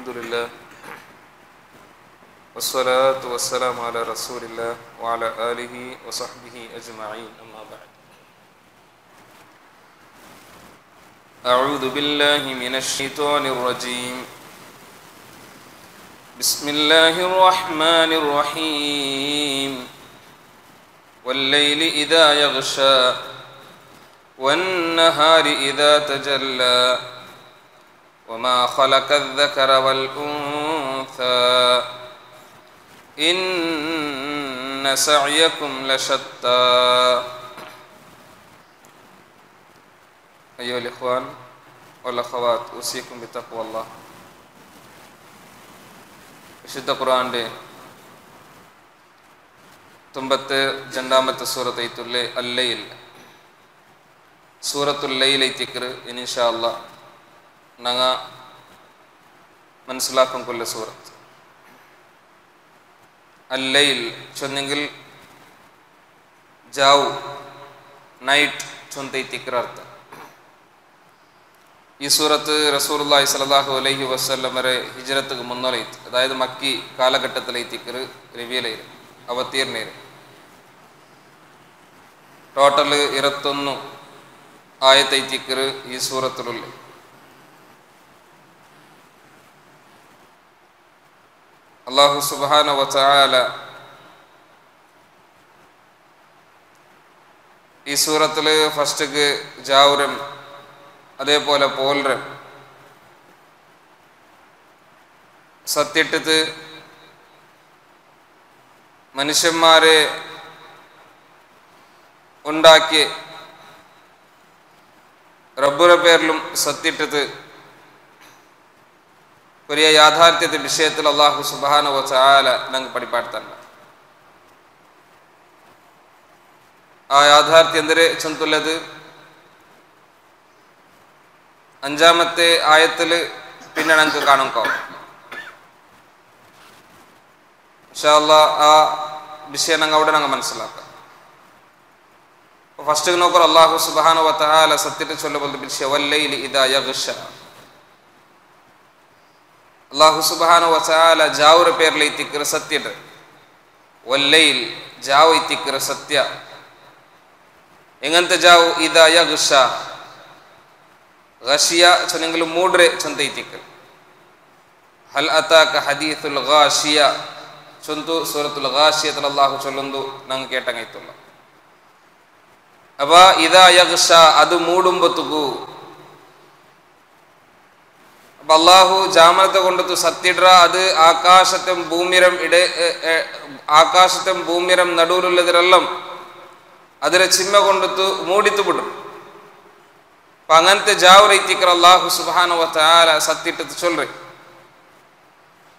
الحمد لله والصلاة والسلام على رسول الله وعلى آله وصحبه أجمعين أما بعد أعوذ بالله من الشيطان الرجيم بسم الله الرحمن الرحيم والليل إذا يغشى والنهار إذا تجلى وما خلق الذكر والأنثى إن سعيكم لشتى أيها الإخوان والأخوات أوصيكم بتقوى الله വിശുദ്ധ ഖുർആന്റെ 92ാമത്തെ സൂറത്തായിട്ടുള്ള അൽ-ലൈൽ സൂറത്തുൽ ലൈൽ ಐತಿಕ್ರು ഇൻഷാ അല്ലാഹ് നങ്ങ മനസ്സിലാക്കാൻ കൊള്ള സൂറത്ത് അൽ-ലൈൽ ചൊന്നെങ്കിൽ ജാവ് നൈറ്റ് ചൊന്തൈತಿക്ರ ಅರ್ಥ ഈ സൂറത്ത് റസൂലുള്ളാഹി സ്വല്ലല്ലാഹു അലൈഹി വസല്ലമരെ ഹിജ്റത്തുക്ക് മുന്നോളൈത്ത് അതായത് മക്കി കാലഘട്ടത്തിലൈത്തിക്റ് റിവീലായി അവതീർണേര് ടോട്ടൽ 21 ആയത്തൈത്തിക്റ് ഈ സൂറത്തിലുള്ള അല്ലാഹു സുബ്ഹാനഹു വ തആല ഈ സൂറത്തിൽ ഫസ്റ്റ് ജാവുരം അതേപോലെ പോൽരം സത്യട്ടിത്ത് മനുഷ്യന്മാരെ ഉണ്ടാക്കി റബ്ബുടെ പേരിലും സത്യട്ടിത്ത് ഒരു യാഥാർത്ഥ്യത്തെ വിഷയത്തിൽ അല്ലാഹു സുബ്ഹാനഹു വ തആല നമുക്ക് പഠിപ്പാടുത്തല്ല ആ യാഥാർത്ഥ്യം എന്തൊരു ചെന്തുള്ളത് അഞ്ചാമത്തെ ആയത്തിൽ പിന്നെ നമുക്ക് കാണും ഇൻഷാ അല്ലാഹ് ആ വിഷയം ഞങ്ങൾ അവിടെ ഞങ്ങൾ മനസ്സിലാക്കാം ഫസ്റ്റ് നോക്കൂ അല്ലാഹു സുബ്ഹാനഹു വ തആല സത്യത്തെ ചൊല്ലുമ്പോൾ വിഷയം വല്ലൈലി ഇദാ യഗ്ഷ അല്ലാഹു സുബ്ഹാനഹു വ തആല ജാവുര പേരിൽ ಐತಿಕ್ರು സത്യത്തെ വല്ലൈൽ ജാവ് ಐತಿಕ್ರು സത്യ എങ്ങനത്തെ ജാവ് ഇദാ യഗ്ഷ ഗശിയ ചൊന്നെങ്കിൽ മൂഡ്രെ ചൊന്തൈത്തിക്റ് ഹൽ അതാക ഹദീസുൽ ഗാശിയ ചൊന്തു സൂറത്തുൽ ഗാശിയത്തിൽ അല്ലാഹു ചൊല്ലുന്നു ഞങ്ങൾ കേട്ടങ്ങൈത്തുള്ള അപ്പൊ ഇദാ യഗ്ഷ അത് മൂടുമ്പത്തുകു അപ്പൊ അല്ലാഹു ജാമനത്തെ കൊണ്ടു സത്യഡ്ര അത് ആകാശത്തും ഭൂമിരം നടുവിലുള്ളതിരെല്ലാം അതിലെ ചിമ്മ കൊണ്ടു മൂടിത്തു വിടും അപ്പൊ അങ്ങനത്തെ ജാവുര ಐತಿಕ್ರು അല്ലാഹു സുബ്ഹാനഹു വ തആല സത്യത്തെ ചൊല്ല്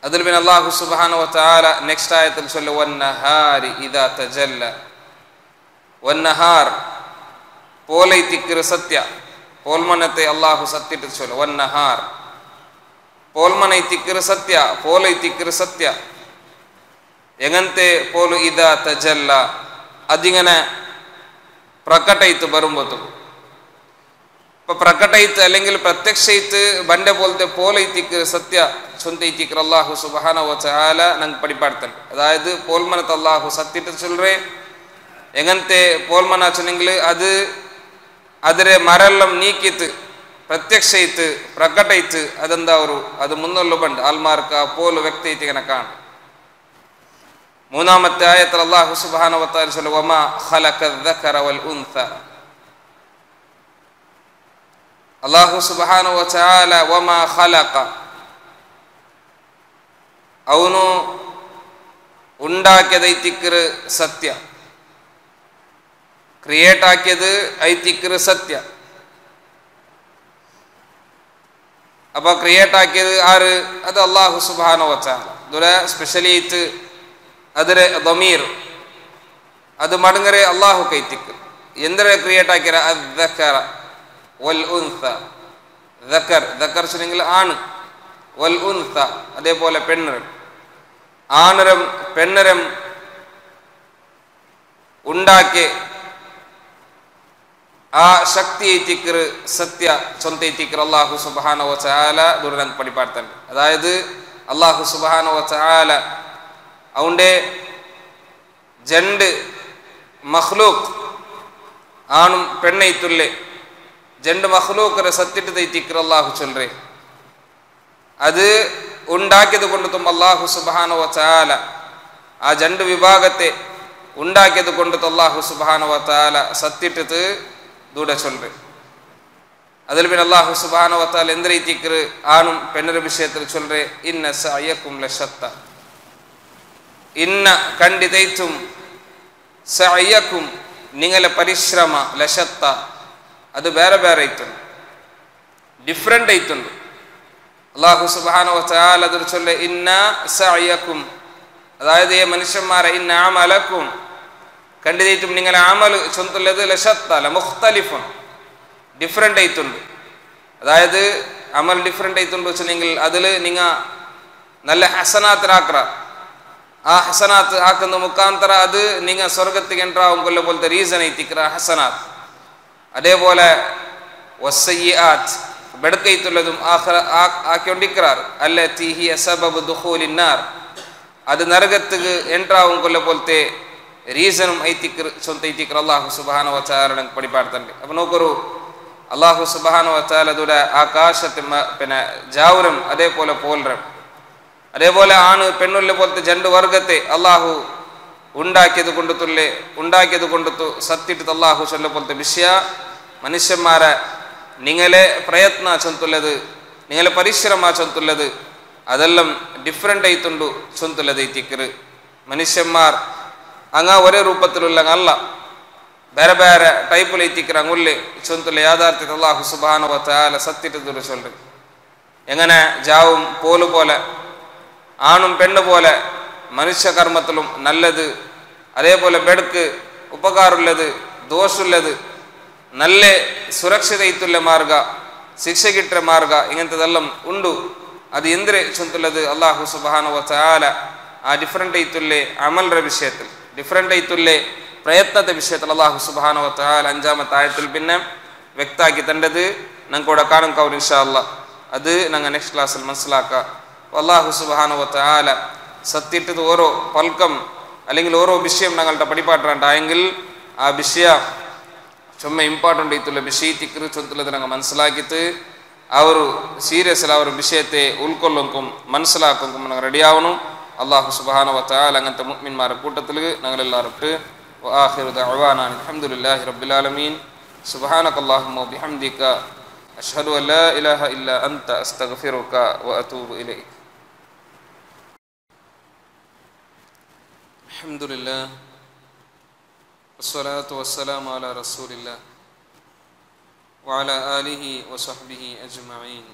അതിൽ പിന്നെ അല്ലാഹു സുബ്ഹാനഹു വ തആല നെക്സ്റ്റ് ആയത്തിൽ ചൊല്ല് വന്നഹാരി ഇദാ തജല്ല വന്നഹാർ പോൽ ಐತಿಕ್ರು സത്യ പോൽമനത്തെ അല്ലാഹു സത്യത്തെ ചൊല്ല് വന്നഹാർ പോൽമന ಐತಿಕ್ರು സത്യ പോൽ ಐತಿಕ್ರು സത്യ എങ്ങനത്തെ പോൽ ഇദാ തജല്ല അതിങ്ങനെ പ്രകടൈത്ത് വരുമ്പോഴത്തേക്ക് ഇപ്പൊ പ്രകടൈത്ത് അല്ലെങ്കിൽ പ്രത്യക്ഷൈത്ത് ബന്റെ പോലത്തെ പോൽ ಐತಿಕ್ರು സത്യ ചൊന്ത ಐತಿಕ್ರು അല്ലാഹു സുബ്ഹാനഹു വ തആല ഞങ്ങൾക്ക് പഠിപ്പാടുത്തൽ അതായത് പോൽമനത്തെ അല്ലാഹു സത്യത്തെ ചൊല്ലേ എങ്ങനത്തെ പോൽമന ചൊന്നെങ്കിൽ അത് അതിരെ മരെല്ലാം നീക്കിത്ത് പ്രത്യക്ഷൈത്ത് പ്രകടൈത്ത് അതെന്താ അത് മുന്നുള്ള ബണ്ട് ആൽമാർക്ക് ആ പോൽ വ്യക്തി ഇങ്ങനെ കാണും മൂന്നാമത്തെ ആയത്തിൽ അല്ലാഹു സുബ്ഹാനഹു വ തആല ചൊല്ലുന്നു വമാ ഖലഖൽ ദക്കറ വൽ ഉൻസ അല്ലാഹു സുബ്ഹാനഹു വ തആല വമാ ഖലഖ അവನು ഉണ്ടാക്കിയത് ಐತಿಕ್ರು സത്യ ക്രിയേറ്റ് ആക്കിയത് ಐತಿಕ್ರು സത്യ അപ്പൊ ക്രിയേറ്റ് ആക്കിയത് ആര് അത് അല്ലാഹു സുബ്ഹാനഹു വ തആല ദുര സ്പെഷ്യലി അതിരെ ദമീർ അത് മടങ്ങരെ അല്ലാഹു കൈത്തിക്ರು എന്തിനെ ക്രിയേറ്റ് ആക്കിയ അദ്ദക്കറ വൽ ഉൻസ ദക്കർ ചൊല്ലിയെങ്കിൽ ആണ് വൽ ഉൻസ അതേപോലെ പെണ്ണുരം ആണരം പെണ്ണുരം ഉണ്ടാക്കി ಆ ಶಕ್ತಿ ಐತಿಕ್ರು ಸತ್ಯ ಚೊಂತ ಐತಿಕ್ರು ಅಲ್ಲಾಹು ಸುಬ್ಹಾನಹು ವ ತಆല ദൂരനക്ക് പഠിപ്പാർത്തൻ അതായത് അല്ലാഹു സുബ്ഹാനഹു വ തആല അവന്റെ രണ്ട് മഖ്ലൂഖ് ആണും പെണ്ണൈത്തുല്ലേ രണ്ട് മഖ്ലൂഖരെ സത്തിട്ട് തൈത്തിക്ർ അല്ലാഹു ചൊല്ലേ അത് ഉണ്ടാക്കിയത് കൊണ്ടും അല്ലാഹു സുബ്ഹാനഹു വ തആല ആ രണ്ട് വിഭാഗത്തെ ഉണ്ടാക്കിയത് കൊണ്ടും അല്ലാഹു സുബ്ഹാനഹു വ തആല സത്തിട്ട് ദൂര ചൊല്ലേ അതിൽ പിന്നെ അല്ലാഹു സുബ്ഹാനഹു വ തആല എന്ത് റീതിക്ർ ആണും പെണ്ണുടെ വിഷയത്തിൽ ചൊല്ലേ ഇന്ന സഅയകും ലശത്ത ഇന്ന കണ്ടിതൈതും സഅയകും നിങ്ങളെ പരിശ്രമ ലശത്ത അത് വേറെ വേറെ ആയിട്ടുണ്ട് ഡിഫറെൻ്റ് ആയിട്ടുണ്ട് അല്ലാഹു സുബ്ഹാനഹു വ തആല അതിൽ ചൊല്ലേ ഇന്ന സഅയകും അതായത് ഈ മനുഷ്യന്മാരെ ഇന്ന അമലകും കണ്ടിതൈതും നിങ്ങളെ അമൽ ചൊന്തുള്ളത് ലശത്ത മുഖ്തലിഫുൻ ഡിഫറെൻ്റ് ആയിട്ടുണ്ട് അതായത് അമൽ ഡിഫറെൻ്റ് ആയിട്ടുണ്ട് വെച്ചിട്ടുണ്ടെങ്കിൽ അതിൽ നിങ്ങൾ നല്ല ഹസനാത്തിനാക്കറ ആ ഹസനാത്ത് ആക്കുന്ന മുഖാന്തര അത് നിങ്ങൾ സ്വർഗത്തിക്ക് എൻട്രാവും കൊല്ല പോലത്തെ റീസൺ ഐത്തിക്ര ഹസനാത്ത് അതേപോലെ വസ്സയ്യിആത്ത് ബെടുക്കൈത്തുള്ളതും ആക്കിക്കൊണ്ടിരിക്കാർ അല്ലത്തി ഹിയ സബബ് ദുഖൂലിൻ നാർ അത് നരകത്തിക്ക് എൻട്രാവും കൊല്ല പോലത്തെ റീസണും ഐത്തിക്ര സ്വന്തം ഐത്തിക്ര അല്ലാഹു സുബ്ഹാനഹു വ തആല പഠിപ്പാടുന്നുണ്ട് അപ്പം നോക്കൊരു അല്ലാഹു സുബ്ഹാനഹു വ തആല ദൂര ആകാശത്തെ പിന്നെ ജാവുരം അതേപോലെ പോലരം അതേപോലെ ആണ് പെണ്ണുള്ള പോലത്തെ രണ്ട് വർഗത്തെ അല്ലാഹു ഉണ്ടാക്കിയത് കൊണ്ടു സത്തിട്ട് അല്ലാഹു ചൊല്ല പോലത്തെ വിഷയ മനുഷ്യന്മാരെ നിങ്ങളെ പ്രയത്ന ചൊന്തുള്ളത് നിങ്ങളെ പരിശ്രമ ചൊന്തുള്ളത് അതെല്ലാം ഡിഫറെൻ്റ് ആയിട്ടുണ്ട് ചൊന്തുള്ളത് ഐത്തിക്കറ് മനുഷ്യന്മാർ അങ്ങ ഒരേ രൂപത്തിലുള്ള അല്ല ಬೇರೆ ಬೇರೆ ಟೈಪಲ್ಲಿ ಐತಿಕ್ರ ಅಂಗುಲ್ಲಿ ಚೊಂತುಲ್ಲ യാഥാർത്ഥ്യത്തിൽ അല്ലാഹു സുബ്ഹാനഹു വ തആല സത്തിട്ട് ദൂര ചൊല്ല് എങ്ങനെ ജാവും പോല് പോലെ ആണും പെണ്ണ് പോലെ മനുഷ്യ കർമ്മത്തിലും നല്ലത് അതേപോലെ ബെടുക്ക് ഉപകാരമുള്ളത് ദോഷമുള്ളത് നല്ല സുരക്ഷിതയിത്തുള്ള മാർഗ ശിക്ഷ കിട്ടുന്ന മാർഗ ഇങ്ങനത്തെതെല്ലാം ഉണ്ട് അത് എന്തിരെ ചൊന്തുള്ളത് അല്ലാഹു സുബ്ഹാനഹു വ തആല ആ ഡിഫറെൻ്റ് ആയിട്ടുള്ള അമലിൻ്റെ വിഷയത്തിൽ ഡിഫറെൻ്റ് ആയിട്ടുള്ള പ്രയത്നത്തെ വിഷയത്തിൽ അല്ലാഹു സുബ്ഹാനഹു വ തആല അഞ്ചാമത്തെ ആയത്തിൽ പിന്നെ വ്യക്തമാക്കി തണ്ടത് ഞങ്ങൾക്കൂടെ കാണും കൗർ ഇൻഷാ അല്ലാഹ് അത് ഞങ്ങൾ നെക്സ്റ്റ് ക്ലാസ്സിൽ മനസ്സിലാക്കാം അല്ലാഹു സുബ്ഹാനഹു വ തആല സത്തിട്ടത് ഓരോ പൽക്കം അല്ലെങ്കിൽ ഓരോ വിഷയം ഞങ്ങളുടെ പഠിപ്പാട്ടുണ്ടായെങ്കിൽ ആ വിഷയ ചുമ്മ ഇമ്പോർട്ടൻ്റ് ആയിട്ടുള്ള വിഷയത്തിക്ക് ചൊന്തുള്ളത് ഞങ്ങൾ മനസ്സിലാക്കിയിട്ട് ആ ഒരു സീരിയസിൽ ആ ഒരു വിഷയത്തെ ഉൾക്കൊള്ളും മനസ്സിലാക്കും ഞങ്ങൾ റെഡിയാവണം അല്ലാഹു സുബ്ഹാനഹു വ തആല അങ്ങനത്തെ മുഅ്മിൻമാരുടെ കൂട്ടത്തിൽ ഞങ്ങളെല്ലാവരും وآخر دعوانا الحمد لله رب العالمين سبحانك اللهم وبحمدك أشهد أن لا إله إلا أنت أستغفرك وأتوب إليك الحمد لله والصلاة والسلام على رسول الله وعلى آله وصحبه أجمعين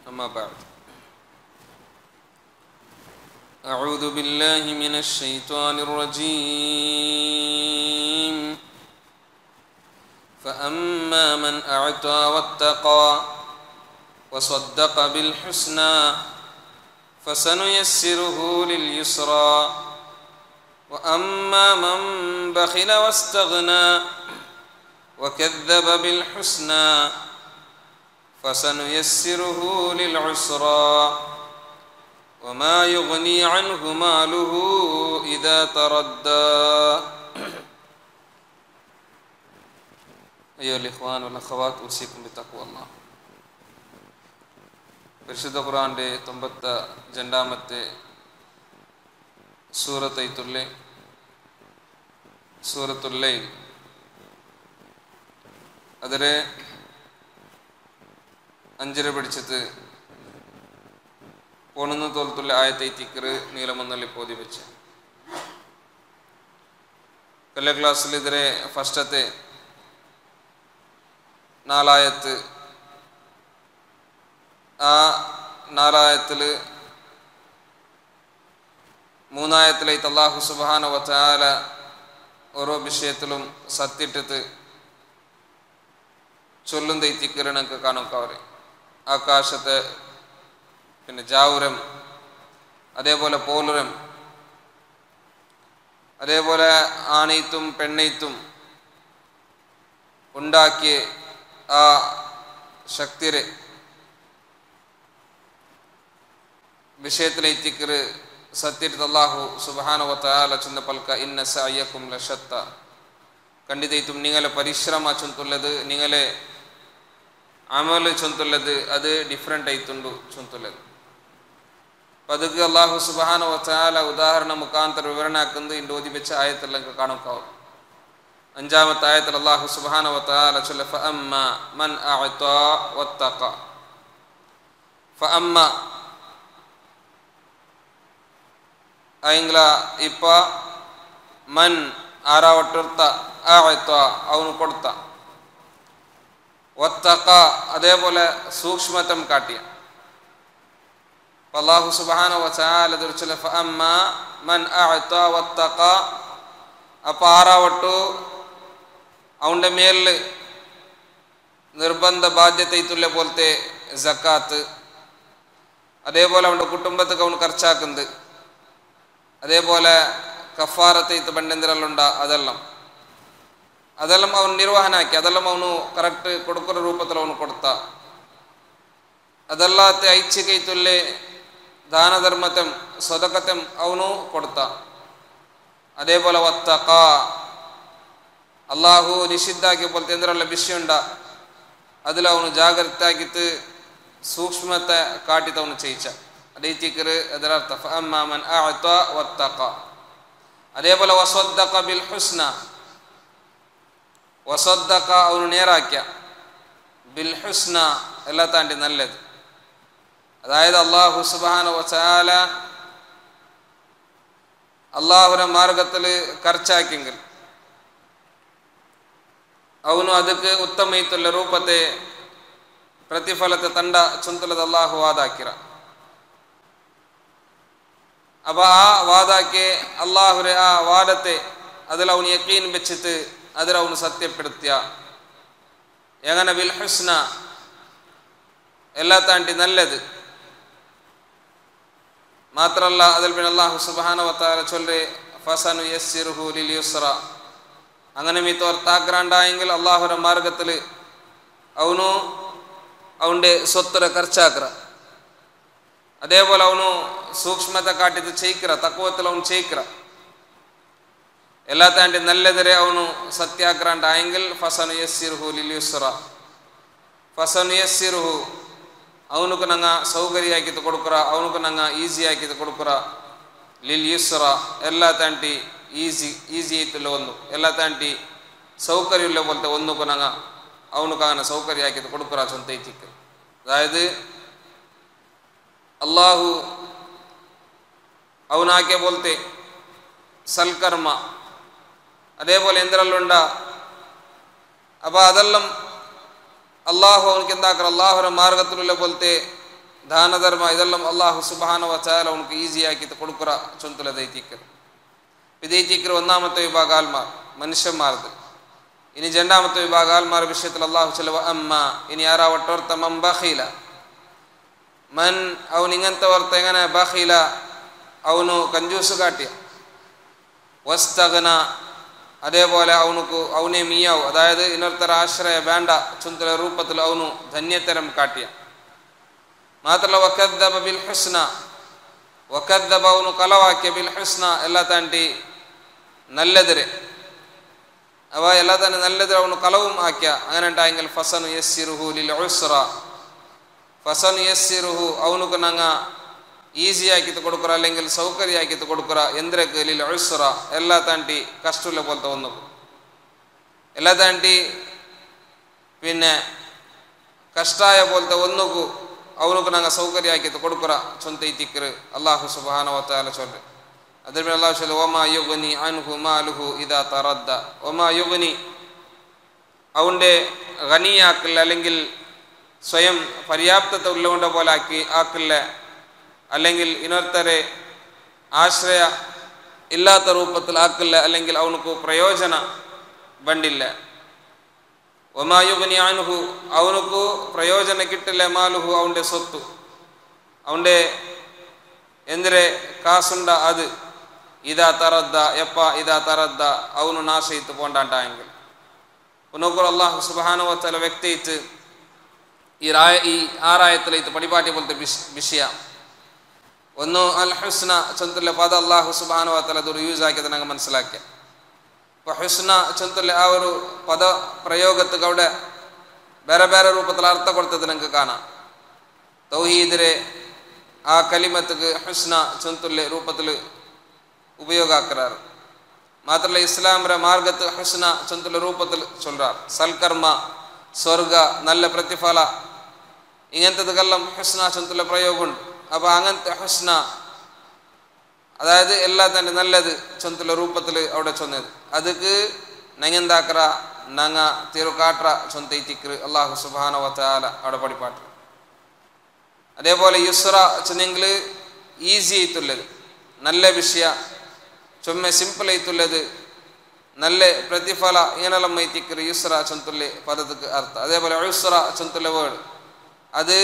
أما بعد أعوذ بالله من الشيطان الرجيم فأما من أعطى واتقى وصدق بالحسنى فسنيسره لليسرى وأما من بخل واستغنى وكذب بالحسنى فسنيسره للعسرى وما يغني عنه ماله إذا تردى أيها الإخوان والأخوات أوصيكم بتقوى الله പരിശുദ്ധ ഖുർആന്റെ 92ാമത്തെ സൂറത്തുൽ ലൈൽ അതിലെ 5 പിടിച്ചിട്ട് പോണെന്ന് തോൽത്തുള്ള ആയത്തെ തിക്കറ് നീളമൊന്നല്ലി പോതി വെച്ച് കല്ല ക്ലാസ്സിൽ ഇതിലെ ഫസ്റ്റത്തെ 4 ആയത്ത് ആ 4 ആയത്തിൽ 3 ആയത്തിലായിട്ട് അല്ലാഹു സുബ്ഹാനഹു വ തആല ഓരോ വിഷയത്തിലും സത്തിട്ടിട്ട് ചൊല്ലുന്ന തിക്കറ് നമുക്ക് കാണും കവരെ ആകാശത്തെ പിന്നെ ജാവുരം അതേപോലെ പോലുരം അതേപോലെ ആണൈത്തും പെണ്ണൈത്തും ഉണ്ടാക്കിയ ആ ശക്തിരെ ವಿಷಯತಲೈತಿಕರ ಸತ್ತಿರ್ತ ಅಲ್ಲಾಹು ಸುಬ್ಹಾನಹು ವ ತಆಲ ಚಂದ ಪಲ್ಕ ಇನ್ನ ಸಅಯಕುಂ ಲಶತ್ತ ಖಂಡಿತೈತುಂ ನಿಂಗಲ ಪರಿಶ್ರಮ ಚಂತುಲ್ಲದು ನಿಂಗಲೆ ಅಮಲ್ ಚಂತುಲ್ಲದು ಅದು ಡಿಫರೆಂಟ್ ಐತುಂಡು ಚಂತುಲ್ಲದು ಪದಕ್ಕೆ ಅಲ್ಲಾಹು ಸುಬ್ಹಾನಹು ವ ತಆಲ ಉದಾಹರಣ ಮುಖಾಂತರ ವಿವರಣೆ ಹಾಕಂದು ಇಂದು ಓದಿ ಬೆಚ್ಚ ಆಯತಲ್ಲ ಕಾಣುಕಾವು ಅಂಜಾಮತ್ ಆಯತಲ್ ಅಲ್ಲಾಹು ಸುಬ್ಹಾನಹು ವ ತಆಲ ಚಲ್ಲ ಫಅಮ್ಮ ಮನ್ ಅಅತಾ ವತ್ತಕ ಫಅಮ್ಮ ಆಯಿಂಗ್ಲ ಇಪ್ಪ ಮನ್ ಆರಾವಟ್ಟಿರ್ತ ಆಯ್ತ ಅವನು ಕೊಡ್ತ ವತ್ತಕ അതേപോലെ സൂക്ഷ്മതം കാട്ടിയ അല്ലാഹു സുബ്ഹാനഹു വ തആല ദുർചല ഫഅമ്മ മൻ അഅത വത്തക അപ്പ ആറാവട്ടു അവന്റെ മേൽ നിർബന്ധ ബാധ്യതയിത്തുള്ള പോലത്തെ സക്കാത്ത് അതേപോലെ അവന്റെ കുടുംബത്തിക്ക് അവൻ ಖರ್ಚಾക്കുന്നത് അതേപോലെ കഫാറത്ത് ബണ്ടെന്തിരല്ലുണ്ട അതെല്ലാം അവൻ നിർവഹണാക്കി അതെല്ലാം അവನು കറക്റ്റ് കൊടുക്കുന്ന രൂപത്തിൽ അവನು കൊടുത്ത ಅದೆಲ್ಲಾತ ಐಚ್ಛಿಕೈತುಲ್ಲೆ ದಾನಧರ್ಮತಂ ಸದಕತಂ ಅವನು ಕೊಡ್ತ അതേപോലെ ವತ್ತಕ ಅಲ್ಲಾಹು ನಿಷಿದ್ಧಾಗಿ ಬೋಲ್ತೆ ಅಂದ್ರಲ್ಲ ಬಿಷ್ಯುಂಡ അതിൽ ಅವನು ಜಾಗೃತಾಗಿತ್ತು ಸೂಕ್ಷ್ಮತೆ ಕಾಟಿತ ಅವನು ಚೈಚ ಅದೈತಿಕರು ಅದರ ಅರ್ಥ ಫಅಮ್ಮ ಮನ್ ಅಅತ ವತ್ತಕ അതേപോലെ ವಸದ್ದಕ ಬಿಲ್ ಹುಸ್ನ ವಸದ್ದಕ ಅವನು നേരാക്കിയ ബിൽ ഹുസ്ന എല്ലാ താണ്ടി നല്ലത് അതായത് അല്ലാഹു സുബ്ഹാനഹു വ തആല അല്ലാഹുവിന്റെ മാർഗ്ഗത്തിൽ ಖರ್ಚಾക്കിയെങ്കിൽ ಅವನು ಅದಕ್ಕೆ ಉತ್ತಮೈತುಲ್ಲ ರೂಪತೆ ಪ್ರತಿಫಲತೆ ತಂಡ ಚುಂತಲದ ಅಲ್ಲಾಹು ವಾದಾಕಿರ ಅಬ ಆ ವಾದಕ್ಕೆ ಅಲ್ಲಾಹುರೆ ಆ ವಾದತೆ അതിൽ ಅವನು യഖീൻ വെച്ചിട്ട് അതിൽ ಅವನು സത്യപ്പെടുത്തിയ എങ്ങനെ ബിൽ ഹുസ്ന എല്ലാ താണ്ടി നല്ലത് മാത്രമല്ല അതിൽ പിന്നെ അല്ലാഹു സുബ്ഹാനഹു വ തആല ചൊല്ലേ ഫസനു യസ്സിറുഹു ലിൽ യുസ്ര അങ്ങനെ മീത്തോർത്താഗ്രാണ്ടായെങ്കിൽ അള്ളാഹുരുടെ മാർഗത്തിൽ ಅವನು ಅವൻ്റെ സ്വത്തുര ಖರ್ಚಾಕ್ರ അതേപോലെ ಅವನು ಸೂಕ್ಷ್ಮತೆ ಕಾಟಿದ್ದು ಚೈಕ್ರ ತಕ್ವത്തിൽ ಅವನು ಚೈಕ್ರ എല്ലാ താണ്ടി നല്ലതരെ ಅವನು സത്യാഗ്രാണ്ടായെങ്കിൽ ഫസനു യസ്സിറുഹു ലിൽ യുസ്ര ಫಸನು ಯಸ್ಸಿರುಹು ಅವನಿಗೆ ನಂಗೆ ಸೌಕರ್ಯ ಹಾಕಿದ್ದು ಕೊಡುಕ್ರ ಅವನಿಗೆ ನಂಗೆ ಈಸಿ ಹಾಕಿದ್ದು ಕೊಡುಕ್ರ ಲಿಲ್ ಯುಸ್ರ ಎಲ್ಲ ತಾಂಟಿ ಈಸಿ ಐತಿಲ್ಲ ಒಂದು ಎಲ್ಲ ತಾಂಟಿ ಸೌಕರ್ಯ ಇಲ್ಲ ಬೋಲ್ತೆ ಒಂದಕ್ಕೆ ನಂಗೆ ಅವನಿಗೆ ಸೌಕರ್ಯ ಹಾಕಿದ್ದು ಕೊಡುಕ್ರ ಸ್ವಂತ ಐತಿಕ್ಕೆ അതായത് അള്ളാഹു അവനാക്കെ പോലത്തെ സൽക്കർമ്മ അതേപോലെ എന്തിരല്ലുണ്ട അപ്പോൾ അതെല്ലാം അള്ളാഹു അവനക്ക് എന്താക്കറ അള്ളാഹുര മാർഗത്തിലുള്ള പോലത്തെ ദാനധർമ്മ ഇതെല്ലാം അള്ളാഹു സുബ്ഹാനഹു വ തആല അവനക്ക് ഈസി ആക്കി കൊടുക്കുറ ചൊന്തല ദൈതിക്കർ വിദൈതിക്കർ ഒന്നാമത്തെ വിഭാഗ ആൽമാർ മനുഷ്യന്മാർത് ഇനി രണ്ടാമത്തെ വിഭാഗ ആൽമാർ വിഷയത്തിൽ അള്ളാഹു ചൊല്ലുവ അമ്മ ഇനി ആരാ വട്ടോർത്ത മൻ ബഖീല മൻ അവൻ ഇങ്ങനത്തെ ഓർത്ത എങ്ങനെ ബഖീല അവನು ಕಂಜೂಸು കാട്ടിയ വസ്തഗ്ന അതേപോലെ അവനെ മീയാവ് അതായത് ഇന്നൊരുത്തര ആശ്രയ വേണ്ട ചുന്തല രൂപത്തിൽ അവನು ധന്യതരം കാട്ടിയ മാത്രമല്ല വകദ്ദബ ബിൽ ഹുസ്ന വകദ്ദബ ಅವನು ಕಲವಾಕ್ಯ ಬಿಲ್ ಹುಸ್ನ ಎಲ್ಲ ತಾಂಟಿ നല്ലതിരെ അവ എല്ലാ തന്നെ നല്ലതിരെ അവನು കലവും ആക്കിയ അങ്ങനെ ഉണ്ടായെങ്കിൽ ഫസനു യസ്സിറുഹു ലിൽ ഉസ്ര ഫസനു യസ്സിറുഹു അവനുക്ക് നങ്ങ ഈസി ആക്കിത്ത് കൊടുക്കുറ അല്ലെങ്കിൽ സൗകര്യ ആക്കിത്ത് കൊടുക്കുറ എന്തിരക്ക് ലിൽ ഉസ്ര എല്ലാ താണ്ടി കഷ്ടമുള്ള പോലത്തെ ഒന്നു എല്ലാ താണ്ടി പിന്നെ കഷ്ടായ പോലത്തെ ഒന്നുക്കു ಅವನಿಗೆ ನಂಗೆ ಸೌಕರ್ಯ ಹಾಕಿತ್ತು ಕೊಡುಕರ ಸ್ವಂತ ಐತಿಕ್ಕರು ಅಲ್ಲಾಹು ಸುಬ್ಹಾನಹು ವ ತಆಲ ಚೊಲ್ಲೆ ಅದ್ರ ಮೇಲೆ ಅಲ್ಲಾಹು ಚೊಲ್ಲೆ ವಮಾ ಯುಗ್ನಿ ಅನ್ಹು ಮಾಲುಹು ഇദാ തറദ്ദ വമാ യുഗ്നി അവൻ്റെ ഗനിയാക്കില്ല അല്ലെങ്കിൽ സ്വയം പര്യാപ്തത ഉള്ളവൻ്റെ പോലെ ആക്കില്ല അല്ലെങ്കിൽ ഇനൊരുത്തരെ ആശ്രയ ഇല്ലാത്ത രൂപത്തിൽ ആക്കില്ല അല്ലെങ്കിൽ അവനക്ക് പ്രയോജന ಬಂಡಿಲ್ಲ ವಮಾ ಯುಗ್ನಿ ಅನ್ಹು ಅವನಿಗೂ ಪ್ರಯೋಜನ ಕಿಟ್ಟಿಲ್ಲ ಮಾಲುಹು ಅವൻ്റെ സ്വത്ത് ಅವൻ്റെ ಎಂದರೆ ಕಾಸುಂಡ ಅದು ഇദാ തറദ്ദ എപ്പ ഇദാ തറദ്ദ ಅವನು ನಾಶ ಇತ್ತು ಪೋಂಡಾಂಟಾಯಂಗಿಲ್ പുനോക്കുറ അള്ളാഹു സുബ്ഹാനഹു വ തആല വ്യക്തിയിട്ട് ഈ ആറായത്തിലേക്ക് പടിപാട്ടി പോലത്തെ വിഷയ ഒന്ന് അൽ ഹുസ്ന ചൊಂತುള്ള പദ അള്ളാഹു സുബ്ഹാനഹു വ തആല ಅದು ಯೂಸ್ ಆಗಿದೆ ನಂಗೆ മനസ്സിലാക്കി. അപ്പോൾ ഹുസ്ന ചൊಂತುള്ള ആ ഒരു പദ പ്രയോഗಕ್ಕೆ അവിടെ ಬೇರೆ ಬೇರೆ ರೂಪದಲ್ಲಿ ಅರ್ಥ ಕೊಡ್ತದೆ ನಂಗೆ കാണാം. തൗഹീദിലെ ആ കലിമത്തുക്ക് ഹുസ്ന ചൊಂತುള്ള ರೂಪത്തിൽ ഉപയോഗ ആക്കறாರು. മാത്രമല്ല ഇസ്ലാമിന്റെ മാർഗത്ത് ഹുസ്ന ചൊಂತುള്ള ರೂಪത്തിൽ ചൊല്றாರು. സൽക്കർമ്മ, സ്വർഗ, നല്ല പ്രതിഫല ഇങ്ങനത്തെല്ലാം ഹുസ്ന ചൊಂತುള്ള പ്രയോഗമുണ്ട്. അപ്പോൾ അങ്ങനത്തെ ഹുസ്ന അതായത് എല്ലാം തന്നെ നല്ലത് ചൊಂತುള്ള ರೂಪത്തിൽ അവിടെ ചൊന്നത് ಅದಕ್ಕೆ നങ്ങെന്താക്കറ നങ്ങ തിരുകാട്ര ചൊന്തൈത്തിക്ക് അല്ലാഹു സുബ്ഹാനഹു വ തആല അവിടെ പടിപാട്ട്. അതേപോലെ യുസ്ര ചെന്നെങ്കിൽ ഈസി ആയിട്ടുള്ളത് നല്ല വിഷയ ചൊമ്മെ സിമ്പിൾ ആയിട്ടുള്ളത് നല്ല പ്രതിഫല ഇങ്ങനെല്ലാം മൈത്തിക്ക് യുസ്ര ചൊಂತುള്ള പദത്തിക്ക് അർത്ഥം. അതേപോലെ ഉസ്ര ചൊಂತುള്ള വേർഡ് അത്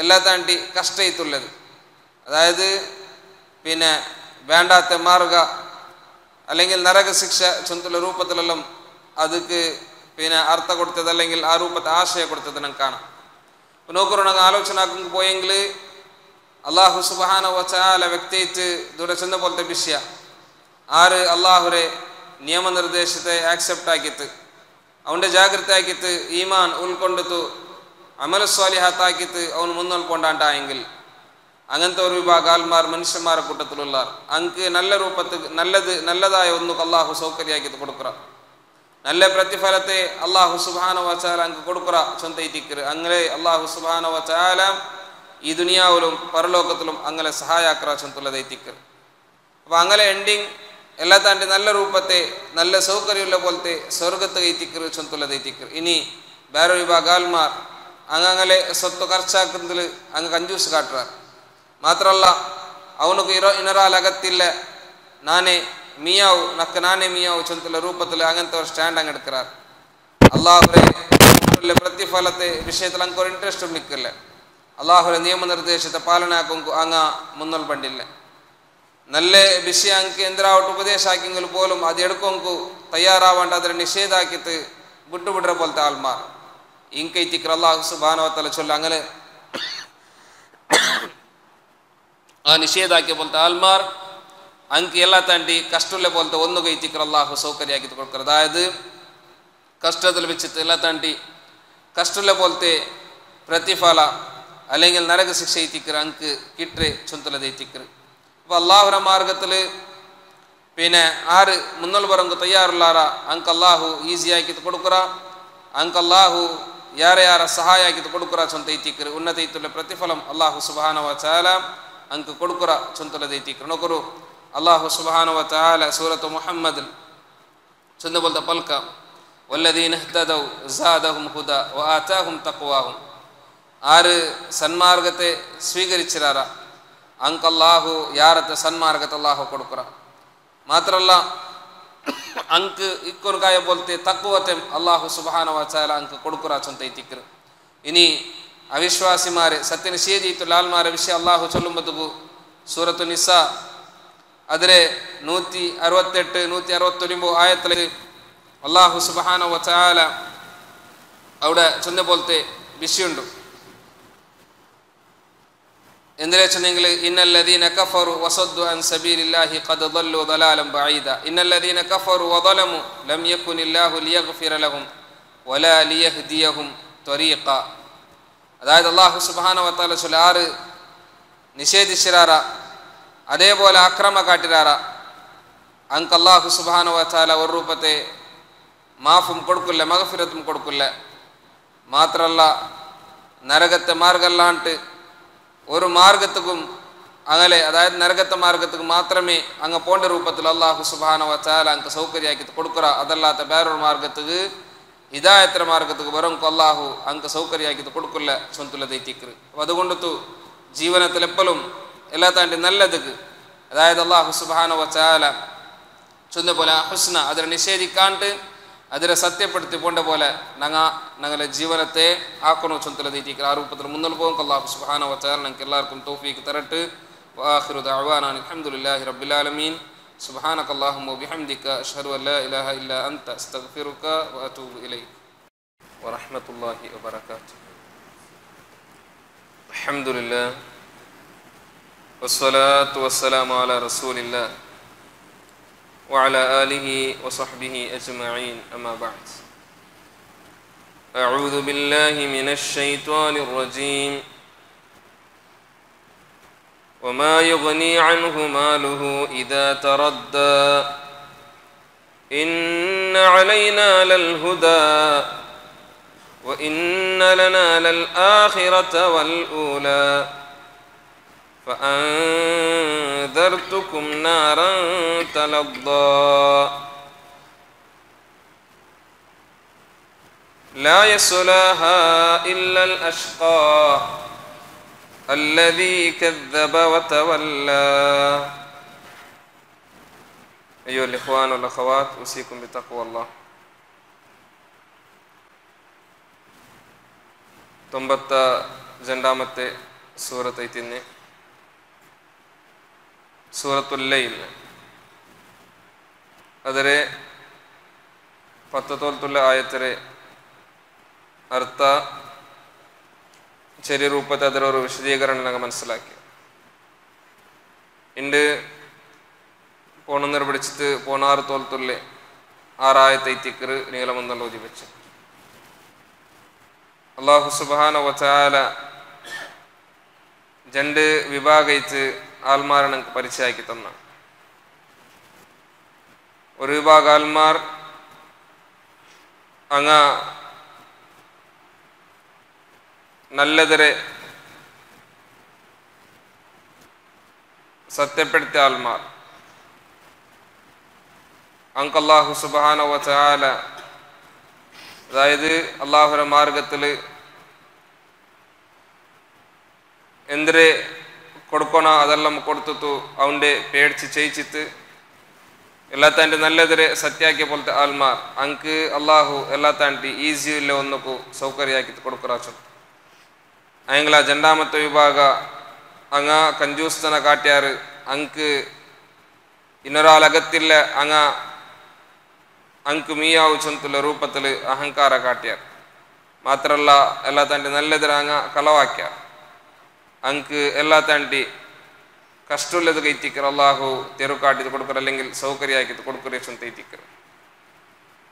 എല്ലാ താണ്ടി കഷ്ടമായിട്ടുള്ളത് അതായത് പിന്നെ വേണ്ടാത്ത മാർഗ അല്ലെങ്കിൽ നരക ശിക്ഷ ചൊಂತುള്ള ರೂಪത്തിലെല്ലാം ಅದಕ್ಕೆ പിന്നെ അർത്ഥ കൊടുത്തത് അല്ലെങ്കിൽ ആ ರೂಪത്തെ ആശയ കൊടുത്തത് നമുക്ക് കാണാം. നോക്കൂ ഞങ്ങൾ ആലോചന ആക്കുമ്പോൾ പോയെങ്കിൽ അള്ളാഹു സുബ്ഹാനഹു വ തആല വ്യക്തിയിട്ട് ദൂരെ ചെന്ന പോലത്തെ വിഷയ ആര് അള്ളാഹുരെ നിയമനിർദ്ദേശത്തെ ആക്സെപ്റ്റ് ആക്കിയിട്ട് അവൻ്റെ ജാഗ്രത ആക്കിയിട്ട് ഈമാൻ ഉൾക്കൊണ്ടിട്ട് അമൽ സ്വാലിഹാത്ത് ആക്കിയിട്ട് അവൻ മുന്നോൽക്കൊണ്ടാണ്ടായെങ്കിൽ അങ്ങനത്തെ ഒരു വിഭാഗം ആൾമാർ മനുഷ്യന്മാരുടെ കൂട്ടത്തിലുള്ള അങ്ക് നല്ല രൂപത്തിൽ നല്ലതായ ഒന്നും അള്ളാഹു സൗകര്യമാക്കിയിട്ട് കൊടുക്കുക. നല്ല പ്രതിഫലത്തെ അള്ളാഹു സുബ്ഹാനഹു വ തആല അങ്ക് കൊടുക്കുക ചൊന്തൈത്തിക്കറ്. അങ്ങനെ അള്ളാഹു സുബ്ഹാനഹു വ തആല ഈ ദുനിയാവിലും പരലോകത്തിലും അങ്ങനെ സഹായാക്കറ ചൊಂತುള്ളതൈത്തിക്കറ്. അപ്പോൾ അങ്ങനെ എൻഡിങ് എല്ലാ താണ്ടി നല്ല രൂപത്തെ നല്ല സൗകര്യമുള്ള പോലത്തെ സ്വർഗത്ത് കൈത്തിക്കറ് ചൊಂತುള്ളതൈത്തിക്കറ്. ഇനി വേറെ വിഭാഗം ആൾമാർ അങ്ങനെ സ്വത്ത് ಖರ್ಚಾക്കുന്നതിൽ അങ്ങ് കഞ്ചൂസ് കാട്ടുക. മാത്രമല്ല ಅವನಿಗೆ ಇನರಾಲ್ ಅಗತ್ತಿಲ್ಲ ನಾನೇ ಮಿಯಾವು ನಕ್ಕ ನಾನೇ ಮಿಯಾವು ಚೊಂತುള്ള ರೂಪത്തിൽ അങ്ങനത്തെ ഒരു സ്റ്റാൻഡ് അങ്ങ് എടുക്കാറ്. അള്ളാഹുരെ പ്രതിഫലത്തെ വിഷയത്തിൽ അങ്ങ് ഒരു ഇൻട്രസ്റ്റ് നിൽക്കില്ല. അള്ളാഹുരെ നിയമനിർദ്ദേശത്തെ പാലന ആക്കുമ്പോൾ അങ്ങ് മുന്നോൽ പണ്ടില്ല. നല്ല വിഷയ അങ്ങ് എന്തിനാവട്ടെ ഉപദേശ ആക്കിയെങ്കിൽ പോലും അത് എടുക്കുമ്പോൾ തയ്യാറാവേണ്ട അതിനെ നിഷേധാക്കിയിട്ട് വിട്ടുവിടുற പോലത്തെ ആൾമാർ ഇങ്കൈത്തിക്കർ അള്ളാഹു സുബ്ഹാനഹു വ തആല ചൊല്ല അങ്ങനെ ആ നിഷേധാക്കിയ പോലത്തെ ആൾമാർ അങ്ങ് എല്ലാ താണ്ടി കഷ്ടമുള്ള പോലത്തെ ഒന്ന് കൈത്തിക്കർ അള്ളാഹു സൗകര്യമാക്കി കൊടുക്കുക. അതായത് കഷ്ടത്തിൽ വെച്ചിട്ട് എല്ലാ താണ്ടി കഷ്ടമുള്ള പോലത്തെ പ്രതിഫല അല്ലെങ്കിൽ നരക ശിക്ഷ എത്തിക്കർ അങ്ങ് കിട്ടേ ചൊಂತುള്ളത് എത്തിക്കർ. അപ്പോൾ അള്ളാഹുര മാർഗത്തിൽ പിന്നെ ആര് മുന്നോൽ പറങ്ക് തയ്യാറുള്ളാര അങ്ങ് അള്ളാഹു ഈസി ആക്കിയിട്ട് കൊടുക്കുക. അങ്ങ് അള്ളാഹു ಯಾರ ಸಹಾಯ ಆಗಿದ್ದು ಕೊಡುಕುರ ಚೊಂತ ಐತಿಕ್ರು ಉನ್ನತ ಐತುಲ್ಲ ಪ್ರತಿಫಲಂ ಅಲ್ಲಾಹು ಸುಬ್ಹಾನಹು ವ ತಆಲ ಅಂಕ ಕೊಡುಕುರ ಚೊಂತಲದ ಐತಿಕ್ರು ನೋಕರು ಅಲ್ಲಾಹು ಸುಬ್ಹಾನಹು ವ ತಆಲ ಸೂರತು ಮುಹಮ್ಮದ್ ಚಂದ ಬೋಲ್ತ ಪಲ್ಕ ವಲ್ಲದೀನ ಇಹ್ತದೌ ಝಾದಹುಂ ಹುದಾ ವ ಆತಾಹುಂ ತಖ್ವಾಹುಂ ಆರು ಸನ್ಮಾರ್ಗತೆ ಸ್ವೀಕರಿಸಿರಾರ ಅಂಕ ಅಲ್ಲಾಹು ಯಾರತ ಸನ್ಮಾರ್ಗತೆ ಅಲ್ಲಾಹು ಕೊಡುಕುರ ಮಾತ್ರಲ್ಲ ಅಂಕ್ ಇಕ್ಕೊನ್ಕಾಯ ಬೋಲ್ತೆ ತಕ್ವತೆ ಅಲ್ಲಾಹು ಸುಬ್ಹಾನಹು ವ ತಆಲ ಅಂಕ ಕೊಡುಕುರ ಚೊಂತ ಐತಿಕ್ರು. ಇನಿ ಅವಿಶ್ವಾಸಿಮಾರೆ ಸತ್ಯ ನಿಷೇಧಿತು ಲಾಲ್ಮಾರ ವಿಷಯ ಅಲ್ಲಾಹು ಚೊಲ್ಲುಂಬದುಗು ಸೂರತು ನಿಸಾ ಅದರ 168 169 ಆಯತ್ತಲ್ಲಿ ಅಲ್ಲಾಹು ಸುಬ್ಹಾನಹು ವ ತಆಲ അവിടെ ചൊന്ന പോലത്തെ വിഷയമുണ്ട്. എന്തിനെ ചെന്നെങ്കിൽ ഇന്നല്ലദീന കഫറു വസദ്ദു അൻ സബീലില്ലാഹി ഖദ് ضلوا ضلالا بعيدا ഇന്നല്ലദീന കഫറു വദലമു ലം യകുനില്ലാഹു ലിയഗ്ഫിറ ലഹും വലാ ലിയഹ്ദിയഹും ത്വരീഖ. അതായത് അല്ലാഹു സുബ്ഹാനഹു വ തആല ചൊല്ലാറ് നിഷേധിച്ചിരാറ അതേപോലെ അക്രമ കാട്ടിരാറ അങ്ക് അല്ലാഹു സുബ്ഹാനഹു വ തആല ഒരു രൂപത്തെ മാഫും കൊടുക്കില്ല മഗ്ഫിറത്തും കൊടുക്കില്ല. മാത്രമല്ല നരകത്തെ മാർഗമല്ലാണ്ട് ഒരു മാർഗത്തുക്കും അങ്ങനെ അതായത് നരകത്തെ മാർഗത്തുക്ക് മാത്രമേ അങ്ങ് പോണ്ട രൂപത്തിൽ അല്ലാഹു സുബ്ഹാനഹു വ തആല അങ്ങ് സൗകര്യമാക്കി കൊടുക്കുക. അതല്ലാത്ത വേറൊരു മാർഗത്തുക്ക് ഹിദായത്തിന്റെ മാർഗത്തുക്ക് വരും അല്ലാഹു അങ്ങ് സൗകര്യമാക്കി കൊടുക്കില്ല ചൊಂತುള്ളത് ಐತಿಕ್ರು. അപ്പോൾ അതുകൊണ്ടു ജീവനത്തിൽ എപ്പോഴും എല്ലാ താണ്ടി നല്ലതുക്ക് അതായത് അല്ലാഹു സുബ്ഹാനഹു വ തആല ചൊന്ന പോലെ ഹുസ്ന അതിനെ നിഷേധിക്കാണ്ട് അതിനെ സത്യപ്പെടുത്തി പോണ്ട പോലെ ഞങ്ങളുടെ ജീവനത്തെ ആക്കണോ ചൊಂತುള്ളത് ಐತಿಕ್ರು. ആ രൂപത്തിൽ മുന്നോട്ട് പോകും. അല്ലാഹു സുബ്ഹാനഹു വ തആല ഞങ്ങൾക്ക് എല്ലാവർക്കും തൗഫീഖ് തരട്ടെ. വആഖിറു ദഅവാനാ അൽഹംദുലില്ലാഹി റബ്ബിൽ ആലമീൻ. സുബ്ഹാനകല്ലാഹുമ്മ വബിഹംദിക അഷ്ഹദു അൻ ലാ ഇലാഹ ഇല്ലാ അൻത അസ്തഗ്ഫിറുക വഅതൂബു ഇലൈക് വറഹ്മത്തുള്ളാഹി വബറകാതുഹു. അൽഹംദുലില്ലാഹ് വസ്സലാത്തു വസ്സലാമു അലാ റസൂലില്ലാഹ് വഅലാ ആലിഹി വസഹ്ബിഹി അജ്മഈൻ. അമ്മാ ബഅദ്. أعوذ بالله من الشيطان الرجيم. وما يغني عنه ماله إذا تردى إن علينا للهدى وإن لنا للآخرة والأولى فأنذرتكم نارا تلظى لا يصلاها إلا الأشقى الذي كذب وتولى. أيها الإخوان والأخوات أوصيكم بتقوى الله. 92ാമത്തെ സൂറത്ത് ಐತಿನ್ನೆ സൂറത്തുൽ ലൈൽ. ಅದರ 19 ಆಯತರೆ ಅರ್ಥ ചെറിയ രൂപത്തിൽ അതിലൊരു വിശദീകരണം ഞങ്ങൾ മനസ്സിലാക്കി. ഇണ്ട് പോണെന്നർ പിടിച്ചിട്ട് 16 6 നീളമെന്നുള്ള ഓതി വെച്ച് അള്ളാഹു സുബ്ഹാനഹു വ തആല 2 വിഭാഗയിട്ട് ആൽമാരെ നമുക്ക് പരിചയമാക്കി തന്ന. ഒരു വിഭാഗം ആൽമാർ അങ്ങ നല്ലതരെ സത്യപ്പെടുത്തിയ ആൽമാർ അങ്ക് അല്ലാഹു സുബ്ഹാനഹു വ തആല അതായത് അള്ളാഹുവിന്റെ മാർഗത്തിൽ എന്തിരെ കൊടുക്കണോ അതെല്ലാം കൊടുത്തു അവൻ്റെ പേടിച്ച് ചെയ്യിച്ചിട്ട് എല്ലാത്താൻ്റെ നല്ലതിരെ സത്യാക്കിയ പോലത്തെ ആൽമാർ അങ്ക് അള്ളാഹു എല്ലാത്താണ്ടി ഈസിയില്ല ഒന്നಕ್ಕೂ സൗകര്യമാക്കി കൊടുക്കറാച്ചു. അയങ്ങള 2ാമത്തെ വിഭാഗ അങ്ങ കഞ്ചൂസ്തന കാട്ടിയാറ് അങ്ക് ഇന്നൊരാളകത്തില്ല അങ്ങ അങ്ക് മീയാവ് ചൊಂತುള്ള രൂപത്തിൽ അഹങ്കാര കാട്ടിയാർ. മാത്രല്ല എല്ലാ താണ്ടി നല്ലതിര അങ്ങ കലവാക്യാർ അങ്ക് എല്ലാ താണ്ടി കഷ്ടമുള്ളത് കൈത്തിക്കർ അള്ളാഹു തെരു കാട്ടിട്ട് കൊടുക്കർ അല്ലെങ്കിൽ സൗകര്യമാക്കിട്ട് കൊടുക്കറേ ചൊಂತ ಐತಿക്കർ.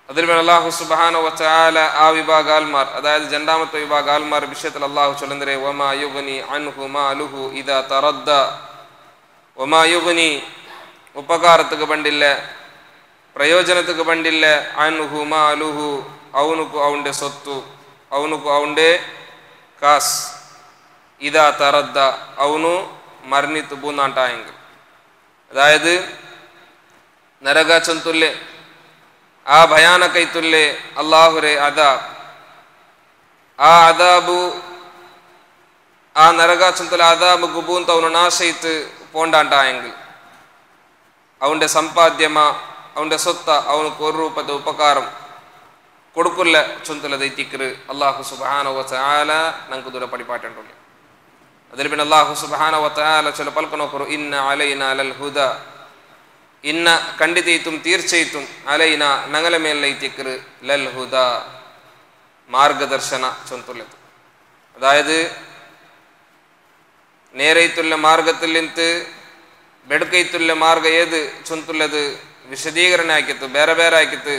അതിൽ അല്ലാഹു സുബ്ഹാനഹു വ തആല ആ വിഭാഗ ആൽമാർ അതായത് 2ാമത്തെ വിഭാഗ ആൽമാർ വിഷയത്തിൽ അല്ലാഹു ചൊല്ലുന്നേ വമാ യുഗ്നി അൻഹു മാലുഹു ഇദാ തറദ്ദ. വമാ യുഗ്നി ഉപകാരத்துக்கு ബണ്ടില്ല പ്രയോജനத்துக்கு ബണ്ടില്ല അൻഹു മാലുഹു അവനുക്ക് അവന്റെ സ്വത്ത് അവനുക്ക് അവന്റെ കാസ് ഇദാ തറദ്ദ അവനു മരണിത്ത് പൂന്നാണ്ടായെങ്കിൽ അതായത് നരക ചൊಂತುല്ಲೆ ಆ ಭಯಾನಕ ಐತುಲ್ಲೆ ಅಲ್ಲಾಹುರೆ ಅದಾಬ್ ಆ ಅದಾಬು ಆ ನರಗ ಚೊಂತುಲೆ ಅದಾಬು ಗುಬೂಂತ ಅವನು ನಾಶ ಇತ್ತು ಪೋಂಡಾಂಟಾಯಂಗಿಲ್ ಅವന്റെ സമ്പാദ്യമ അവന്റെ സ്വത്ത അവനക്ക് ഒരു രൂപത്തെ ഉപകാരം കൊടുക്കില്ല ചൊಂತುലದೈತಿക്കറ് അല്ലാഹു സുബ്ഹാനഹു വ തആല നമുക്ക് ദൂര പഠിപ്പാട്ടുണ്ടല്ലേ. അതിൽ പിന്നെ അല്ലാഹു സുബ്ഹാനഹു വ തആല ചില പൽക്കനോക്കರು ഇന്ന അലൈനാ ലൽ ഹുദ ഇന്ന ಖಂಡಿತೈತುം തീർച്ചയായിട്ടും അലൈന ഞങ്ങളെ മേലൈത്തിക്കറ് ലൽ ഹുദ മാർഗദർശന ചൊಂತುള്ളത്. അതായത് നേരൈത്തുള്ള മാർഗത്തിൽ നിന്ന് ಬೆಡಕೈತುಲ್ಲ ಮಾರ್ಗ ಏದು ಚೊಂತುಲ್ಲದು ವಿಶದೀಕರಣ ಆಕಿತ್ತು ಬೇರೆ ಬೇರೆ ಆಕಿತ್ತು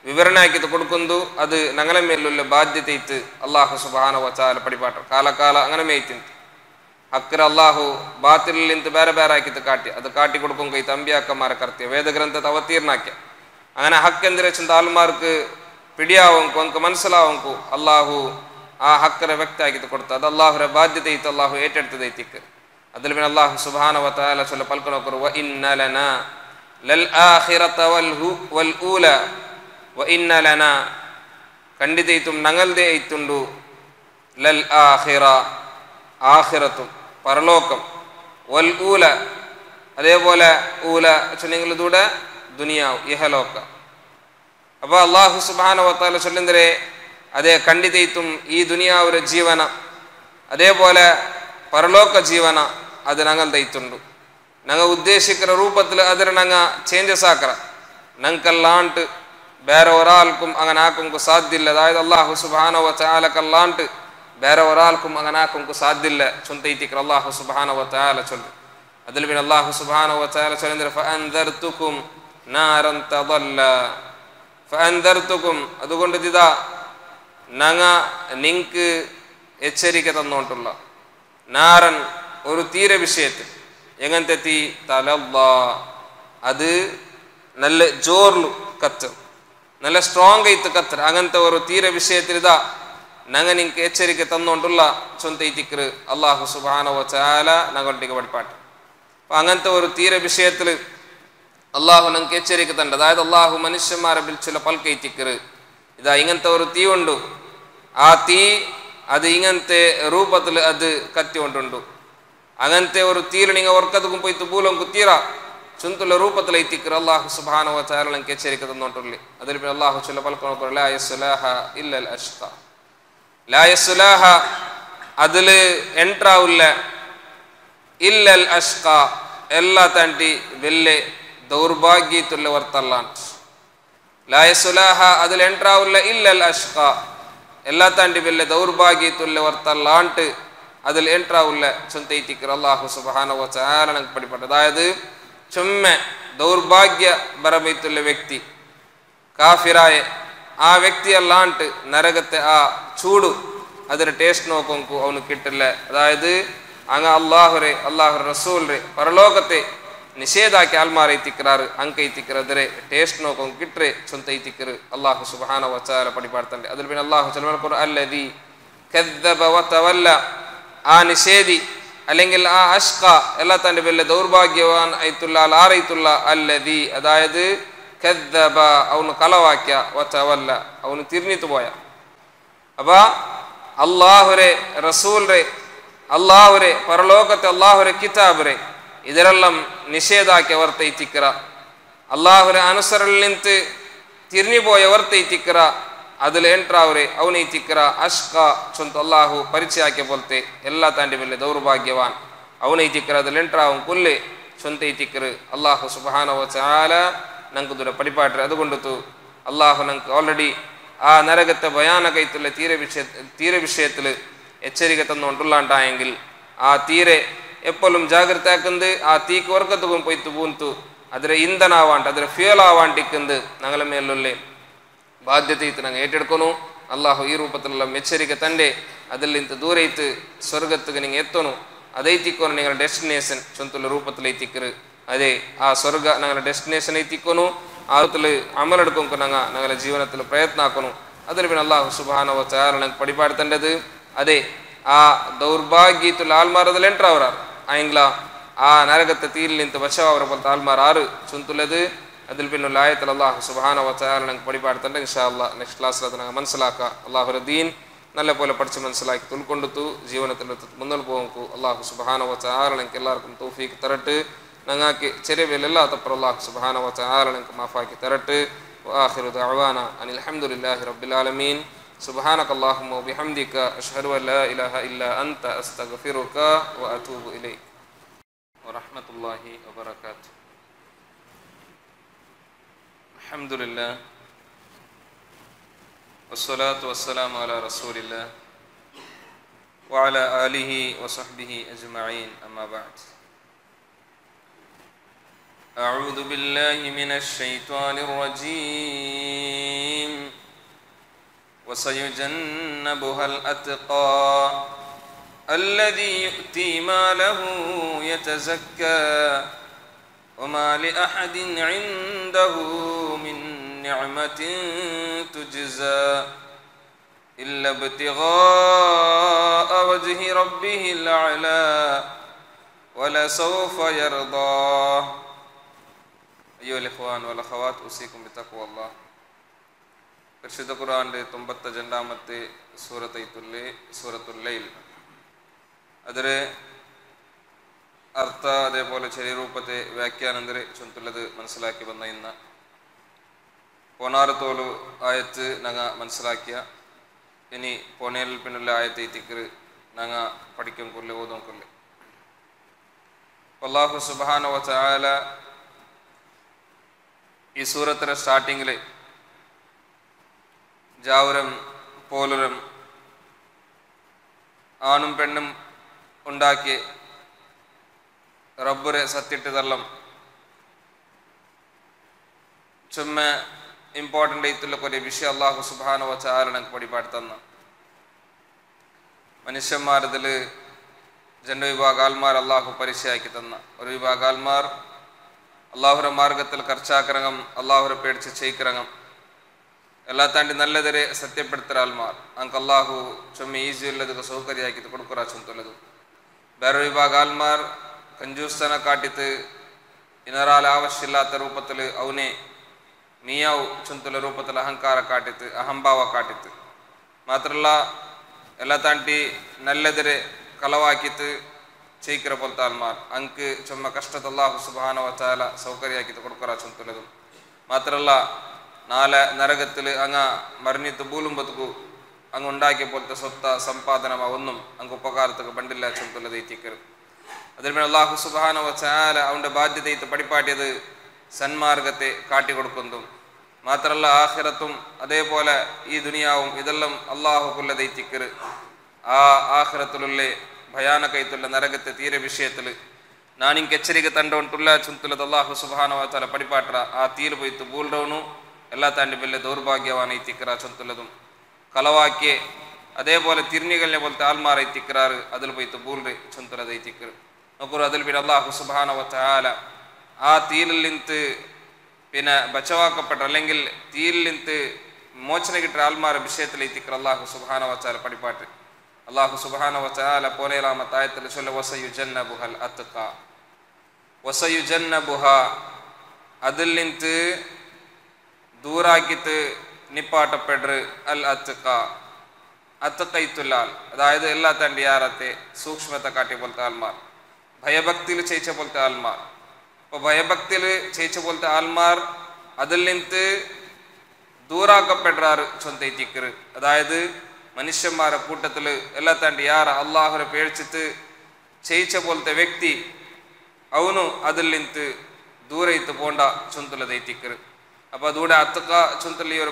ವಿವರಣೆ ಆಕಿತ್ತು ಕೊಡ್ಕೊಂಡು ಅದು ഞങ്ങളെ ಮೇലുള്ള ബാധ്യത ಇತ್ತು. ಅಲ್ಲಾಹು ಸುಬ್ಹಾನಹು ವ ತಆಲ ಪಡಿಪಾಟ ಕಾಲ ಕಾಲ അങ്ങനെ ಮೇಯ್ತಿಂತು ಹಕ್ಕರ ಅಲ್ಲಾಹು ಬಾತಿಲಿಂತ ಬೇರೆ ಬೇರೆ ಆಕಿತ್ತು ಕಾಟಿ ಅದು ಕಾಟಿ കൊടുക്കും ಕೈ ತಂಬಿಯಾಕಮಾರ ಕರ್ತ್ಯ ವೇದ ಗ್ರಂಥದ ಅವತೀರ್ಣಾಕ್ಯ അങ്ങനെ ಹಕ್ಕೆಂದ್ರೆ ಚಂದ ಆಲ್ಮಾರ್ಕ್ പിടിയാവಂಕು ಅಂಕ മനസ്സിലാവಂಕು ಅಲ್ಲಾಹು ಆ ಹಕ್ಕರ ವ್ಯಕ್ತ ಆಕಿತ್ತು ಕೊಡ್ತಾ ಅದು ಅಲ್ಲಾಹುರ ಬಾಧ್ಯತೆ ಇತ್ತು ಅಲ್ಲಾಹು ಏಟೆಡ್ತದೈತಿಕ್ಕ. അതിൽ പിന്നെ അല്ലാഹു സുബ്ഹാനഹു വ തആല ചൊല്ല പൽക്കനോക്കರು വ ഇന്ന ലനാ ലൽ ആഖിറത വൽ ഊല വ ഇന്ന ലനാ ಖಂಡಿತೈತುം ഞങ്ങളുടെ ಐತುಂಡು ലൽ ആഖിറ ആഖിറത്തും പരലോകം വൽ ഊല അതേപോലെ ഊല ചൊല്ലിങ്ങളുടെ ദുനിയാവ് ഇഹലോക. അപ്പോൾ അല്ലാഹു സുബ്ഹാനഹു വ തആല ചൊല്ലുന്നരെ ಅದೇ ಖಂಡಿತೈತುಂ ಈ ದುನಿಯಾವರ ಜೀವನ അതേപോലെ പരലോക ജീവന അത് ഞങ്ങളുടേതുണ്ട്. ನಂಗೆ ಉದ್ದೇಶಿಕರ ರೂಪത്തിൽ ಅದರ ನಂಗೆ ಚೇಂಜಸ್ ಹಾಕರ ನಂಕಲ್ಲಾಂಟ್ ಬೇರೆ ಒರಾಲ್ಕುಂ അങ്ങനെ ആക്കുംക്ക് സാധ്യല്ല അതായത് അല്ലാഹു സുബ്ഹാനഹു വ തആല കല്ലാണ്ട് ಬೇರೆ ഒരാൾക്കും അങ്ങനെ ആക്കുംക്ക് സാധ്യല്ല ചൊന്തൈതിക്കർ അല്ലാഹു സുബ്ഹാനഹു വ തആല ചൊല്ലു അതിൽ പിന്നെ അല്ലാഹു സുബ്ഹാനഹു വ തആല ചൊല്ലുന്നത് ഫഅൻദർതുകും നാരൻ തദല്ല ഫഅൻദർതുകും അതുകൊണ്ട് ഇതാ ഞങ്ങ നിങ്ങൾക്ക് എച്ചരിക്ക തന്നോണ്ടുള്ള നാരൻ ഒരു തീര വിഷയത്തിൽ എങ്ങനത്തെ തീ തലല്ല അത് നല്ല ജോർലു കത്ത് നല്ല സ്ട്രോങ് ആയിട്ട് കത്തർ അങ്ങനത്തെ ഒരു തീര വിഷയത്തിൽ ഇതാ ഞങ്ങൾ നിങ്ങൾക്ക് എച്ചരിക്ക തന്നോണ്ടുള്ള ചൊന്തൈതിക്കർ അല്ലാഹു സുബ്ഹാനഹു വ തആല ഞങ്ങളുടെ പഠിപ്പാട്ട് അപ്പം അങ്ങനത്തെ ഒരു തീര വിഷയത്തിൽ അള്ളാഹു ഞങ്ങൾക്ക് എച്ചരിക്ക തണ്ട് അതായത് അള്ളാഹു മനുഷ്യന്മാരെ വിളിച്ചുള്ള പൽക്കൈത്തിക്കർ ഇതാ ഇങ്ങനത്തെ ഒരു തീ ഉണ്ട് ആ തീ അത് ഇങ്ങനത്തെ രൂപത്തിൽ അത് കത്തിക്കൊണ്ടുണ്ട് അങ്ങനത്തെ ഒരു തീര് നിങ്ങൾ ഓർക്കതുക്കും പോയിട്ട് ഭൂലം കുത്തീറ ചുന്തുള്ള രൂപത്തിൽ എത്തിക്കർ അല്ലാഹു സുബ്ഹാനഹു വ തആല ഞങ്ങൾക്ക് എച്ചരിക്ക തന്നോണ്ടുള്ളി അതിൽ പിന്നെ അള്ളാഹു ചൊല്ല പൽക്കണ ലാ യസ്ലാഹ ഇല്ലൽ അഷ്ഖ ലാ യസ്ലാഹ അതിൽ എൻട്രാവില്ല ഇല്ലൽ അഷ്ഖ എല്ലാ തണ്ടി വലിയ ദൗർഭാഗ്യത്തുള്ളവർത്തല്ലാണ്ട് ലാ യസ്ലാഹ അതിൽ എൻട്രാവില്ല ഇല്ലൽ അഷ്ഖ എല്ലാ തണ്ടി വലിയ ദൗർഭാഗ്യത്തുള്ളവർത്തല്ലാണ്ട് അതിൽ എൻട്രാവില്ല ചൊന്തൈത്തിക്കർ അല്ലാഹു സുബ്ഹാനഹു വ തആല ഞങ്ങൾക്ക് പഠിപ്പട്ടു അതായത് ചുമ്മ ദൗർഭാഗ്യ ബറബൈത്തുള്ള വ്യക്തി കാഫിറായ ആ വ്യക്തിയല്ലാണ്ട് നരകത്തെ ആ ചൂട് അതിന് ടേസ്റ്റ് നോക്കൊങ്കു അവന് കിട്ടില്ല അതായത് അങ്ങ് അള്ളാഹു റസൂൽറെ പരലോകത്തെ നിഷേധാക്കി ആൽമാരൈത്തിക്കറാറ് അങ്കൈത്തിക്കറതിരെ ടേസ്റ്റ് നോക്കൊങ്കു കിട്ടറെ ചൊന്തൈത്തിക്കറ് അല്ലാഹു സുബ്ഹാനഹു വ തആല പഠിപ്പാടുത്തണ്ട് അതിൽ പിന്നെ അല്ലാഹു ചൊല്ലുമ്പോൾ അല്ലദീ കദ്ദബ വ തവല്ല ആ നിഷേധി അല്ലെങ്കിൽ ആ അഷ്ക എല്ലാ തൻ്റെ വലിയ ദൗർഭാഗ്യവാൻ ആയിട്ടുള്ള ആറൈത്തുള്ള അല്ലദീ അതായത് കദ്ദബ അവನು കലവാക്യ വ തവല്ല അവನು തിരിഞ്ഞിട്ട് പോയ അപ്പൊ അല്ലാഹുരെ റസൂൽറെ അല്ലാഹുരെ പരലോകത്തെ അല്ലാഹുരെ കിതാബുരെ ഇതിലെല്ലാം നിഷേധാക്കി വರ್ತೈತಿക്കರ അല്ലാഹുരെ അനുസരണയിൽ നിന്ന് തിരിഞ്ഞു പോയ വರ್ತೈತಿക്കರ അതിൽ ಎಂಟ್ರಾವ್ರೆ ಅವನೈತಿಕ್ಕರ ಅಷ್ಕ ಚೊಂತ ಅಲ್ಲಾಹು ಪರಿಚಯ ಹಾಕಿ ಬೋಲ್ತೆ ಎಲ್ಲ ತಾಂಡಿ ಮೇಲೆ ದೌರ್ಭಾಗ್ಯವಾನ್ ಅವನೈತಿಕ್ಕರ ಅದಲ್ಲಿ ಎಂಟ್ರಾവും ಕುಲ್ಲೆ ಚೊಂತೈತಿಕ್ಕರು ಅಲ್ಲಾಹು ಸುಬ್ಹಾನಹು ವ ತಆಲ ನಂಗೆ ದೂರ ಪಡಿಪಾಟ್ರೆ അതുകൊണ്ടു അല്ലാഹു ನಂಗೆ ಆಲ್ರೆಡಿ ആ നരകത്തെ ഭയാനകൈത്തുള്ള തീര വിഷയത്തിൽ എച്ചരിക തന്നുകൊണ്ടുള്ളാണ്ടായെങ്കിൽ ആ തീരെ എപ്പോഴും ജാഗ്രത ആക്കുന്നത് ആ തീക്ക് വർക്കത്തും പോയിട്ട് പൂന്തു അതിരെ ഇന്ധന ആവാണ്ട് അതിരെ ഫ്യൂൽ ആവാണ്ടിക്കുന്നത് ഞങ്ങളെ മേലുള്ള ബാധ്യത ഇത്ത് ഞങ്ങൾ ഏറ്റെടുക്കുന്നു അല്ലാഹു ഈ രൂപത്തിലുള്ള എച്ചരിക തൻ്റെ അതിൽ നിന്ന് ദൂരെ ഇത്ത് സ്വർഗത്തുക്ക് നിങ്ങൾ എത്തണു അതൈത്തിക്കൊന്നു നിങ്ങളുടെ ഡെസ്റ്റിനേഷൻ ചൊന്തുള്ള രൂപത്തിൽ എത്തിക്കറ് അതെ ആ സ്വർഗ ഞങ്ങളുടെ ഡെസ്റ്റിനേഷൻ എത്തിക്കൊന്നു ആ രൂപത്തിൽ അമലെടുക്കും ഞങ്ങളുടെ ജീവനത്തിൽ പ്രയത്ന ആക്കുന്നു അതിൽ പിന്നെ അല്ലാഹു സുബ്ഹാനഹു വ തആല ഞങ്ങൾക്ക് പഠിപ്പാടുത്തേണ്ടത് അതെ ആ ദൗർഭാഗ്യത്തുള്ള ആൾമാർ അതിൽ എൻട്രാവറാറ് ആയെങ്കില ആ നരകത്തെ തീരിൽ നിന്ന് ബച്ചാവറ പോലത്തെ ആൾമാർ ആറ് ചൊന്തുള്ളത് അതിൽ പിന്നെ ആയത്തിൽ അല്ലാഹു സുബ്ഹാനഹു വ തആല ഞങ്ങൾക്ക് പഠിപ്പാടുത്തേണ്ട ഇൻഷാ അല്ലാഹ് നെക്സ്റ്റ് ക്ലാസ്സിൽ അത് ഞങ്ങൾ മനസ്സിലാക്കുക അല്ലാഹുവിൻ്റെ ദീൻ നല്ല പോലെ പഠിച്ച് മനസ്സിലാക്കി ഉൾക്കൊണ്ടു ജീവിതത്തിൽ മുന്നോട്ട് പോകും അല്ലാഹു സുബ്ഹാനഹു വ തആല ഞങ്ങൾക്ക് എല്ലാവർക്കും തൗഫീഖ് തരട്ടെ ഞങ്ങൾക്ക് ചെറിയ വിലല്ലാ തപ്പർ അല്ലാഹു സുബ്ഹാനഹു വ തആല ഞങ്ങൾക്ക് മാഫാക്കി തരട്ടെ വആഖിറു ദഅവാന അനിൽ ഹംദുലില്ലാഹി റബ്ബിൽ ആലമീൻ സുബ്ഹാനക അല്ലാഹുമ്മ വബിഹംദിക അഷ്ഹദു അൻ ലാ ഇലാഹ ഇല്ലാ അൻത അസ്തഗ്ഫിറുക വഅതൂബു ഇലൈക വറഹ്മത്തുള്ളാഹി വബറകാതുഹു അൽഹംദുലില്ലാഹ് വസ്സലാത്തു വസ്സലാമു അലാ റസൂലില്ലാഹ് വഅലാ ആലിഹി വസഹ്ബിഹി അജ്മഈൻ അമ്മാ ബഅദ് أعوذ بالله من الشيطان الرجيم وسيجنبها الأتقى الذي يؤتي ماله يتزكى وما لأحد عنده من نعمة تجزى إلا ابتغاء وجه ربه الأعلى ولسوف يرضى أيها الإخوان والأخوات أوصيكم بتقوى الله പരിശുദ്ധ ഖുർആന്റെ 92ാമത്തെ സൂറത്തുൽ ലൈൽ ಅದರ ಅರ್ಥ അതേപോലെ ചെറിയ രൂപത്തെ വ്യാഖ്യാനന്തരെ ചൊല്ലുള്ളത് മനസ്സിലാക്കി വന്ന ഇന്ന് 16 ആയത്ത് ഞങ്ങൾ മനസ്സിലാക്കിയ ഇനി 17 പിന്നുള്ള ആയത്ത് ഇത്തിക്കർ ഞങ്ങൾ പഠിക്കും കൊല്ലേ ഓതും കൊല്ലേ അല്ലാഹു സുബ്ഹാനഹു വ തആല ഈ സൂറത്തിന്റെ സ്റ്റാർട്ടിങ്ങിൽ ജാവുരം പോലുരം ആണും പെണ്ണും ഉണ്ടാക്കി റബ്ബുരെ സത്യട്ടിതെല്ലാം ചുമ്മ ಇಂಪಾರ್ಟೆಂಟ್ ಐತುಲ್ಲ ಕೊರೆ ವಿಷಯ ಅಲ್ಲಾಹು ಸುಬ್ಹಾನಹು ವ ತಆಲ ನಂಗೆ ಪಡಿಪಾಡ್ತನ್ನ മനുഷ്യന്മാരതിൽ ജനവിഭാഗ ആൽമാർ അള്ളാഹു പരിചയമാക്കി തന്ന ഒരു വിഭാഗ ആൽമാർ അള്ളാഹുര മാർഗത്തിൽ ಖರ್ಚಾಕರಂಗം അള്ളാഹുര പേടിച്ച് ചെയ്ക്കರಂಗം ಎಲ್ಲ ತಾಂಡಿ ನಲ್ಲದರೆ ಸತ್ಯಪಡ್ತಾರ ಆಲ್ಮಾರ್ ಅಂಕ ಅಲ್ಲಾಹು ಚೊಮ್ಮೆ ಈಜಿ ಇಲ್ಲದಕ್ಕೆ ಸೌಕರ್ಯ ಹಾಕಿತ್ತು ಕೊಡ್ಕೊರ ಚುಂತೊಲ್ಲದು ಬೇರೆ ವಿಭಾಗ ಆಲ್ಮಾರ್ ಕಂಜೂಸ್ತನ ಕಾಟಿತು ಇನರಾಲ ಅವಶ್ಯ ಇല്ലാത്ത ರೂಪത്തിൽ ಅವನೇ ಮೀಯಾವು ಚುಂತುಲ ರೂಪത്തിൽ ಅಹಂಕಾರ ಕಾಟಿತು ಅಹಂಭಾವ ಕಾಟಿತು ಮಾತ್ರಲ್ಲ ಎಲ್ಲ ತಾಂಟಿ ನಲ್ಲದರೆ ಕಲವಾಕಿತ್ತು ಚೈಕ್ರ ಪೊಲ್ತಾಲ್ಮಾರ್ ಅಂಕ್ ಚೊಮ್ಮ ಕಷ್ಟದ ಅಲ್ಲಾಹು ಸುಬ್ಹಾನಹು ವ ತಆಲ ಸೌಕರ್ಯ ಹಾಕಿತ್ತು ಕೊಡ್ಕೊರ ಚುಂತುಲದು ಮಾತ್ರಲ್ಲ നാളെ നരകത്തിൽ അങ്ങ് മരണിത്ത് ബൂലും ബതുക്കു അങ്ങ് ഉണ്ടാക്കിയ പോലത്തെ സ്വത്ത സമ്പാദന ഒന്നും അങ്ങ് ഉപകാരത്തൊക്കെ പണ്ടില്ല ചുമത്തുള്ള ദൈത്യക്കർ അതിൽ അല്ലാഹു സുബ്ഹാനഹു വ തആല അവൻ്റെ ബാധ്യതയിട്ട് പടിപ്പാട്ടിയത് സന്മാർഗത്തെ കാട്ടിക്കൊടുക്കുന്നതും മാത്രമല്ല ആഖിറത്തും അതേപോലെ ഈ ദുനിയാവും ഇതെല്ലാം അള്ളാഹുക്കുള്ള ദൈത്യക്കർ ആ ആഖിറത്തിലുള്ള ഭയാനകൈത്തുള്ള നരകത്തെ തീരെ വിഷയത്തിൽ നാനിಂಗೆ ಎಚ್ಚರಿಕೆ ತಂಡವಂಟುಲ್ಲ ಚುಂತುಲದ ಅಲ್ಲಾಹು ಸುಬ್ಹಾನಹು ವ ತಆಲ ಪಡಿಪಾಟ್ರ ಆ ತೀರು ಹೋಯ್ತು ಬೂಲ್ರವನು ಎಲ್ಲ ತಾಂಡಿ ಬೆಲೆ ದೌರ್ಭಾಗ್ಯವಾನ ಐತಿಕ್ಕರ ಚೊಂತುಲ್ಲದು ಕಲವಾಕೆ അതേപോലെ തിരിഞ്ഞുകളിനെ പോലത്തെ ആൽമാർ ഐത്തിക്കറാറ് അതിൽ പോയിട്ട് ബൂൾറി ചൊന്തലത് ഐത്തിക്കറ് നോക്കൂ അതിൽ പിന്നെ അല്ലാഹു സുബ്ഹാനഹു വ തആല ആ തീരിൽ നിന്ന് പിന്നെ ബച്ചവാക്കപ്പെട്ട അല്ലെങ്കിൽ തീരിൽ നിന്ന് മോചനം കിട്ടിയ ആൽമാരുടെ വിഷയത്തിൽ ഐത്തിക്കർ അല്ലാഹു സുബ്ഹാനഹു വ തആല പടിപ്പാട്ട് അല്ലാഹു സുബ്ഹാനഹു വ തആല പോലെയാമത്തെ ആയത്തിൽ ചൊല്ല വസയുജന്നബുഹൽ അത്ഖ വസയുജന്നബുഹ അതിൽ നിന്ന് ദൂരാക്കിത്ത് നിപ്പാട്ടപ്പെടുറ് അൽ അത്ഖ അത്തക്കൈത്തുല്ലാൽ അതായത് എല്ലാ തണ്ടി യാറത്തെ സൂക്ഷ്മത്തെ കാട്ടി പോലത്തെ ആൽമാർ ഭയഭക്തിയിൽ ചെയ്ച്ച പോലത്തെ ആൽമാർ അപ്പോൾ ഭയഭക്തിയിൽ ചെയ്ച്ച പോലത്തെ ആൽമാർ അതിൽ നിന്ന് ദൂരാക്കപ്പെടുറാറ് ചൊന്തൈത്തിക്കറ് അതായത് മനുഷ്യന്മാരുടെ കൂട്ടത്തിൽ എല്ലാ തണ്ടി യാറ അള്ളാഹുരെ പേടിച്ചിട്ട് ചെയ്ച്ച പോലത്തെ വ്യക്തി അവನು അതിൽ നിന്ന് ദൂരയിത്ത് പോണ്ട ചൊന്തലതൈത്തിക്കറ് അപ്പോൾ അതുകൂടെ അത്തക്ക ചുന്തൽ ഈ ഒരു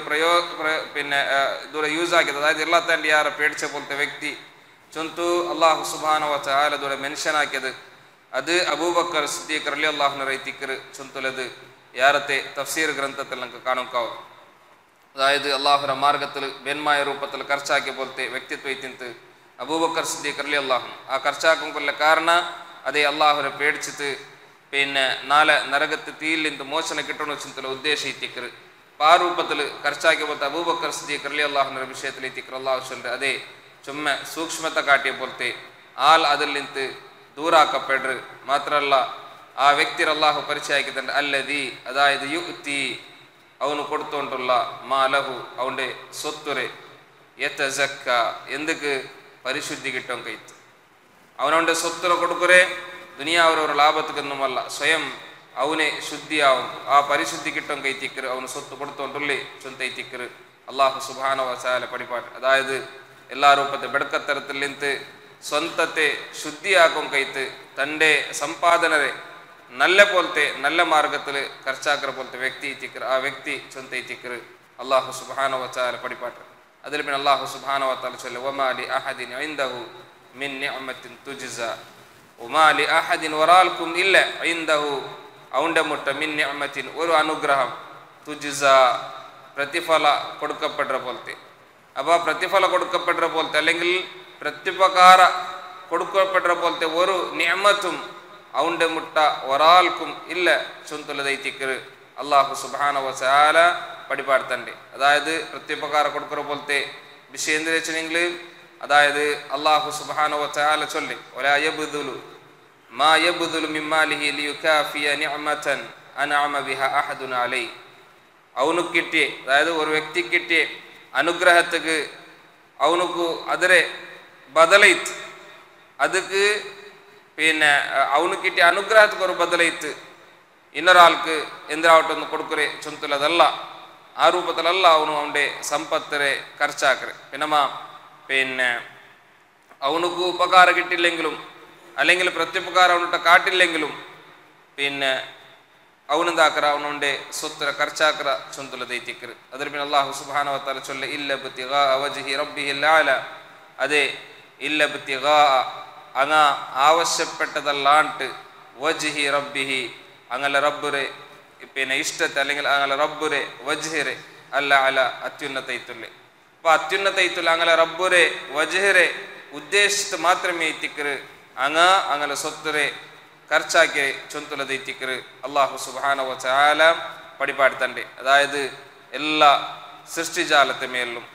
പിന്നെ ഇതുകൂടെ യൂസ് ആക്കിയത് അതായത് എല്ലാ തണ്ടി യാറെ പേടിച്ച പോലത്തെ വ്യക്തി ചുന്തു അല്ലാഹു സുബ്ഹാനഹു വ തആല ഇതുകൂടെ മെൻഷൻ ആക്കിയത് അത് അബൂബക്കർ സിദ്ദീഖ് റളിയല്ലാഹു അൻഹു റൈത്തിക്കർ ചുന്തലത് യാറത്തെ തഫ്സീർ ഗ്രന്ഥത്തിൽ നമുക്ക് കാണുക്കാവും അതായത് അള്ളാഹുര മാർഗത്തിൽ ബെന്മായ രൂപത്തിൽ ಖರ್ಚಾക്കിയ പോലത്തെ വ്യക്തിത്വ ഇത്തിന്ത് അബൂബക്കർ സിദ്ദീഖ് റളിയല്ലാഹു അൻഹു ആ ಖರ್ಚಾക്കുള്ള കാരണം അതേ അള്ളാഹുരെ പേടിച്ചിട്ട് പിന്നെ നാളെ നരകത്ത് തീയിൽ നിന്ന് മോചനം കിട്ടണമെന്ന് ചിന്തല ഉദ്ദേശം ഇത്തിക്കർ ആ രൂപത്തിൽ ಖರ್ಚಾക്കിയ പോലത്തെ അബൂബക്കർ സിദ്ദീഖ് റളിയല്ലാഹു അൻഹുവിന്റെ വിഷയത്തിൽ ഇത്തിക്കർ അല്ലാഹു ചൊല്ലുന്നത് അതേ ചുമ്മ സൂക്ഷ്മത്തെ കാട്ടിയ പോലത്തെ ആൾ അതിൽ നിന്ന് ദൂരാക്കപ്പെടുക മാത്രമല്ല ആ വ്യക്തി അല്ലാഹു പരിചയമാക്കിയിട്ടുണ്ട് അല്ലദീ അതായത് യുഅ്തി അവന് കൊടുത്തുകൊണ്ടുള്ള മാലഹു അവൻ്റെ സ്വത്തുരെ യതസക്ക എന്തൊക്കെ പരിശുദ്ധി കിട്ടും കൈത്ത് അവനവൻ്റെ സ്വത്തുരെ കൊടുക്കുറേ ദുനിയാവിൽ ഒരു ലാഭത്തിക്കൊന്നുമല്ല സ്വയം അവനെ ശുദ്ധിയാവും ആ പരിശുദ്ധി കിട്ടും കൈത്തിക്കർ അവന് സ്വത്ത് കൊടുത്തോണ്ടുള്ളേ ചൊന്തൈത്തിക്കർ അല്ലാഹു സുബ്ഹാനഹു വ തആല പടിപ്പാട്ട് അതായത് എല്ലാ രൂപത്തെ ബെടക്കത്തരത്തിൽ നിന്ന് സ്വന്തത്തെ ശുദ്ധിയാക്കും കൈത്ത് തൻ്റെ സമ്പാദനരെ നല്ല പോലത്തെ നല്ല മാർഗത്തിൽ ಖರ್ಚಾക്കರ പോലത്തെ വ്യക്തി ഇത്തിക്കർ ആ വ്യക്തി ചൊന്തൈത്തിക്കർ അല്ലാഹു സുബ്ഹാനഹു വ തആല പടിപ്പാട്ട് അതിൽ പിന്നെ അല്ലാഹു സുബ്ഹാനഹു വ തആല ചൊല്ല വമാ ലി അഹദിൻ ഇൻദഹു മിൻ നിഅമത്തിൻ തുജ്സ ഉമാലി അഹദിൻ ഒരാൾക്കും ഇല്ല ഇൻദഹു അവൻ്റെ മുട്ട മിൻ നിഅമത്തിൻ ഒരു അനുഗ്രഹം തുജ്സ പ്രതിഫല കൊടുക്കപ്പെടുന്ന പോലത്തെ അപ്പോൾ പ്രതിഫല കൊടുക്കപ്പെടുന്ന പോലത്തെ അല്ലെങ്കിൽ പ്രത്യുപകാര കൊടുക്കപ്പെടുന്ന പോലത്തെ ഒരു നിഅമത്തും അവൻ്റെ മുട്ട ഒരാൾക്കും ഇല്ല ചൊന്തുള്ളതൈത്തിക്കർ അല്ലാഹു സുബ്ഹാനഹു വ തആല പടിപാടുത്തണ്ട് അതായത് പ്രത്യുപകാര കൊടുക്കുന്ന പോലത്തെ വിഷയം എന്ത് വെച്ചിട്ടുണ്ടെങ്കിൽ അതായത് അല്ലാഹു സുബ്ഹാനഹു വ തആല ചൊല്ലി വലാ യബ്ദുലു മാ യബ്ദുലു മിൻ മാലിഹി ലിയുകാഫിയ നിഅമതൻ അൻഅമ ബിഹാ അഹദുൻ അലൈ അവനു കിട്ടിയ അതായത് ഒരു വ്യക്തി കിട്ടിയ അനുഗ്രഹത്തിക്ക് അവനുക്ക് അതിരെ ബദലൈത്ത് അതുക്ക് പിന്നെ അവന് കിട്ടിയ അനുഗ്രഹത്തിക്ക് ഒരു ബദലൈത്ത് ಇನ್ನೊರಾൾക്ക് എന്തിനാവട്ടെന്ന് കൊടുക്കുറേ ചൊന്തുള്ളതല്ല ആ രൂപത്തിലല്ല അവನು അവൻ്റെ സമ്പത്തിരെ ಖರ್ಚಾക്കರೆ പിന്നെ അവനുക്ക് ഉപകാരം കിട്ടിയില്ലെങ്കിലും അല്ലെങ്കിൽ പ്രത്യുപകാരം അവനിട്ട് കാട്ടില്ലെങ്കിലും പിന്നെ ಅವನಂದಾಕರ ಅವನುಂಡೆ ಸೊತ್ತರ ಖರ್ಚಾಕರ ಚೊಂತುಲ ದೈತಿಕರು ಅದರ ಮೇಲೆ ಅಲ್ಲಾಹು ಸುಬ್ಹಾನಹು ವ ತಆಲ ಚೊಲ್ಲೆ ಇಲ್ಲ ಬತಿಗಾ ವಜ್ಹಿ ರಬ್ಬಿಹಿಲ್ ಆಲಾ ಅದೇ ಇಲ್ಲ ಬತಿಗಾ അങ്ങ ആവശ്യപ്പെട്ടതല്ലാണ്ട് വജ്ഹി റബ്ബിഹി അങ്ങല റബ്ബുരെ പിന്നെ ഇഷ്ടത്തെ അല്ലെങ്കിൽ അങ്ങല റബ്ബുരെ വജ്ഹിരെ അല്ല അല അത്യുന്നതൈത്തുല്ലെ അപ്പോൾ അത്യുന്നതൈത്തുല്ലെ അങ്ങല റബ്ബുരെ വജ്ഹിരെ ഉദ്ദേശിച്ച് മാത്രമേ എത്തിക്കറ് അങ്ങല സ്വത്തുരെ ಖರ್ಚಾಕಿ ಚೊಂತುಲ ದೈತಿಕರು അല്ലാഹു സുബ്ഹാനഹു വ തആല പടിപാടുത്തണ്ട് അതായത് എല്ലാ സൃഷ്ടിജാലത്തെ മേലും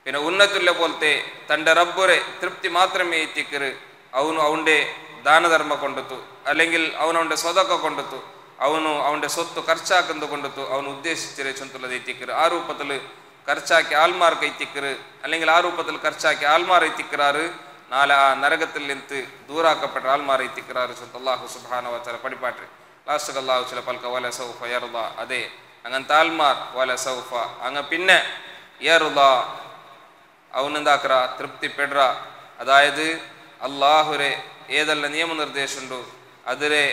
പിന്നെ ഉന്നത്തുള്ള പോലത്തെ തൻ്റെ റബ്ബുരെ തൃപ്തി മാത്രമേ എത്തിക്കറ് ಅವನು ಅವൻ്റെ ದಾನಧರ್ಮ ಕೊಂಡತು അല്ലെങ്കിൽ ಅವನವൻ്റെ സ്വതക്ക കൊണ്ടತು ಅವನು ಅವൻ്റെ സ്വത്ത് ಖರ್ಚಾಕಂದು കൊണ്ടತು ಅವನು ഉദ്ദേശിച്ചിരെ ചൊന്തുല ദൈത്തിക്കറ് ആ രൂപത്തിൽ ಖರ್ಚಾಕಿ ആൽമാർ കൈത്തിക്കറ് അല്ലെങ്കിൽ ആ രൂപത്തിൽ ಖರ್ಚಾಕി ആൽമാർ എത്തിക്കറാറ് നാളെ ആ നരകത്തിൽ നിന്ന് ദൂരാക്കപ്പെട്ട ആൽമാർ എത്തിക്കറാറ് ചൊന്ത് അല്ലാഹു സുബ്ഹാനഹു വ തആല പടിപാട്ട് ലാസ്റ്റ് അല്ലാഹു ചില പൽക്ക വല സൗഫ യർദ അതെ അങ്ങനത്തെ ആൽമാർ വല സൗഫ അങ്ങ് പിന്നെ യർദ അവനെന്താക്കറ തൃപ്തിപ്പെടറ അതായത് അള്ളാഹുരെ ഏതെല്ലാം നിയമനിർദ്ദേശമുണ്ടോ അതിരെ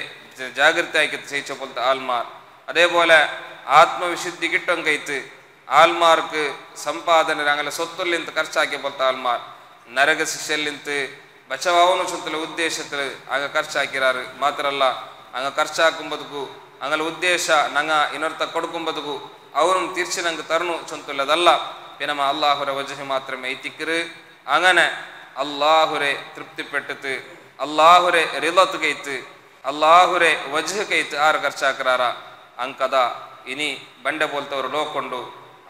ജാഗ്രതയാക്കി ചെയ്യിച്ച പോലത്തെ ആൽമാർ അതേപോലെ ആത്മവിശുദ്ധി കിട്ടും കൈത്ത് ആൽമാർക്ക് സമ്പാദന അങ്ങനെ സ്വത്തുല്ലിന്ത് ಖರ್ಚಾക്കിയ പോലത്തെ ആൽമാർ നരക ശിക്ഷയിലിന്ത് ബച്ചവാവുന്ന ചൊത്തുള്ള ഉദ്ദേശത്തിൽ അങ്ങ് ಖರ್ಚಾക്കിറാറ് മാത്രമല്ല അങ്ങ് ಖರ್ಚಾക്കുമ്പോದಕ್ಕೂ അങ്ങനെ ഉദ്ദേശ നങ്ങ ഇനർത്ത കൊടുക്കുമ്പോದಕ್ಕೂ അവനും തിരിച്ച് ഞങ്ങൾക്ക് തരണു ചൊത്തുള്ളതല്ല പിന്നെ അള്ളാഹുരെ വജ്ഹ് മാത്രമേ എത്തിക്കറ് അങ്ങനെ അള്ളാഹുരെ തൃപ്തിപ്പെട്ടിട്ട് അള്ളാഹുരെ റിളത്ത് കൈത്ത് അള്ളാഹുരെ വജ്ഹ് കൈത്ത് ആറ് ಖರ್ಚಾക്കറാറ ಅಂಕದ ഇനി ബണ്ട പോലത്തെ ഒരു ലോക്കുണ്ട്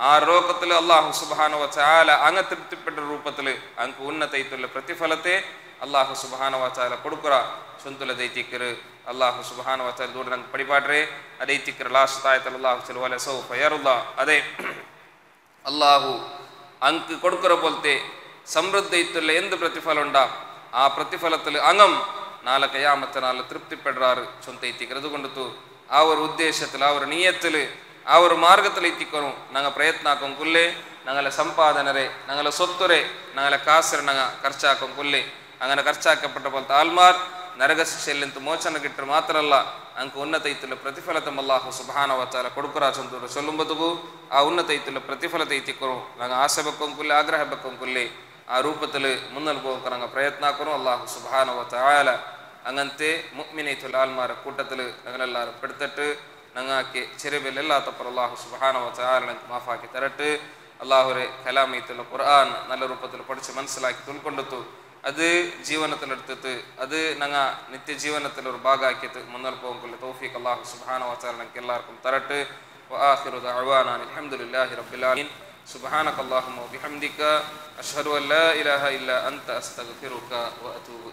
ആ ലോകത്തിൽ അല്ലാഹു സുബ്ഹാനഹു വ തആല അങ്ങ് തൃപ്തിപ്പെട്ട രൂപത്തിൽ അങ്ങ് ഉന്നതൈത്തുള്ള പ്രതിഫലത്തെ അല്ലാഹു സുബ്ഹാനഹു വ തആല കൊടുക്കുറ ചൊಂತುಲ ದೈತಿಕರು ಅಲ್ಲಾಹು ಸುಬ್ಹಾನಹು ವ ತಆಲ ದೂರ ನಂಗೆ ಪಡಿಪಾಡ್ರೆ ಅದೈತಿಕರು ಲಾಸ್ಟ್ ಆಯತಲ್ಲ ಅಲ್ಲಾಹು ಚಲ ವಲ ಸೌಫ ಯರ್ದ ಅದೇ അല്ലാഹു ಅಂಕ್ കൊടുക്കുற പോലത്തെ സമൃദ്ധ ഇത്തുള്ള എന്ത് പ്രതിഫലം ഉണ്ടാ ആ പ്രതിഫലത്തിൽ അങ്ങം നാളെ ഖിയാമത്ത് നാളെ തൃപ്തിപ്പെടാറ് ചൊന്തൈത്തിക്കರು അതുകൊണ്ടു ആ ഒരു ഉദ്ദേശത്തിൽ ആ ഒരു നിയത്തിൽ ആ ഒരു മാർഗത്തിൽ എത്തിക്കണം ഞങ്ങൾ പ്രയത്ന ആക്കും കൊല്ലേ ഞങ്ങളെ സമ്പാദനരെ ഞങ്ങളെ സ്വത്തുരെ ഞങ്ങളെ കാസരെ ഞങ്ങൾ ಖರ್ಚಾക്കും കൊല്ലേ അങ്ങനെ ಖರ್ಚಾക്കപ്പെട്ട പോലത്തെ ആൽമാർ നരക ശിക്ഷയിൽ നിന്ന് മോചനം കിട്ടുക മാത്രമല്ല അങ്ങ് ഉന്നതൈത്തുള്ള പ്രതിഫലത്തെ അല്ലാഹു സുബ്ഹാനഹു വ തആല കൊടുക്കുറാ ചൊಂತುರು ചൊല്ലുമ്പോഴത്തേಗೂ ആ ഉന്നതൈത്തുള്ള പ്രതിഫലത്തെ എത്തിക്കണം ഞങ്ങൾ ആശ വെക്കും കൊല്ലേ ആഗ്രഹ വെക്കും കൊല്ലേ ആ രൂപത്തിൽ മുന്നോട്ട് പോകാൻ ഞങ്ങൾ പ്രയത്ന ആക്കണം അല്ലാഹു സുബ്ഹാനഹു വ തആല അങ്ങനത്തെ മുഅ്മിനീത്തുൽ ആൽമാർ കൂട്ടത്തിൽ ഞങ്ങളെല്ലാവരും പെടുത്തിട്ട് ഞങ്ങൾക്ക് ചെറിയ തപ്പർ അല്ലാഹു സുബ്ഹാനഹു വ തആല ഞങ്ങൾക്ക് മാഫാക്കി തരട്ടെ അല്ലാഹുരെ കലാമീത്തുള്ള ഖുർആൻ നല്ല രൂപത്തിൽ പഠിച്ച് മനസ്സിലാക്കി ഉൾക്കൊണ്ടെത്തു അത് ജീവിതത്തിലെടുത്തിട്ട് അത് ഞങ്ങൾ നിത്യജീവനത്തിൽ ഒരു ഭാഗമാക്കിയിട്ട് മുന്നോട്ട് പോകുമ്പോൾ തൗഫീഖ് അല്ലാഹു സുബ്ഹാനഹു വ തആല ഞങ്ങൾക്ക് എല്ലാവർക്കും തരട്ടെ വആഖിറു ദഅവാനാ അൽഹംദുലില്ലാഹി റബ്ബിൽ ആലമീൻ സുബ്ഹാനക അല്ലാഹുമ്മ വബിഹംദിക അഷ്ഹദു അൻ ലാ ഇലാഹ ഇല്ലാ അൻത അസ്തഗ്ഫിറുക വഅതൂബു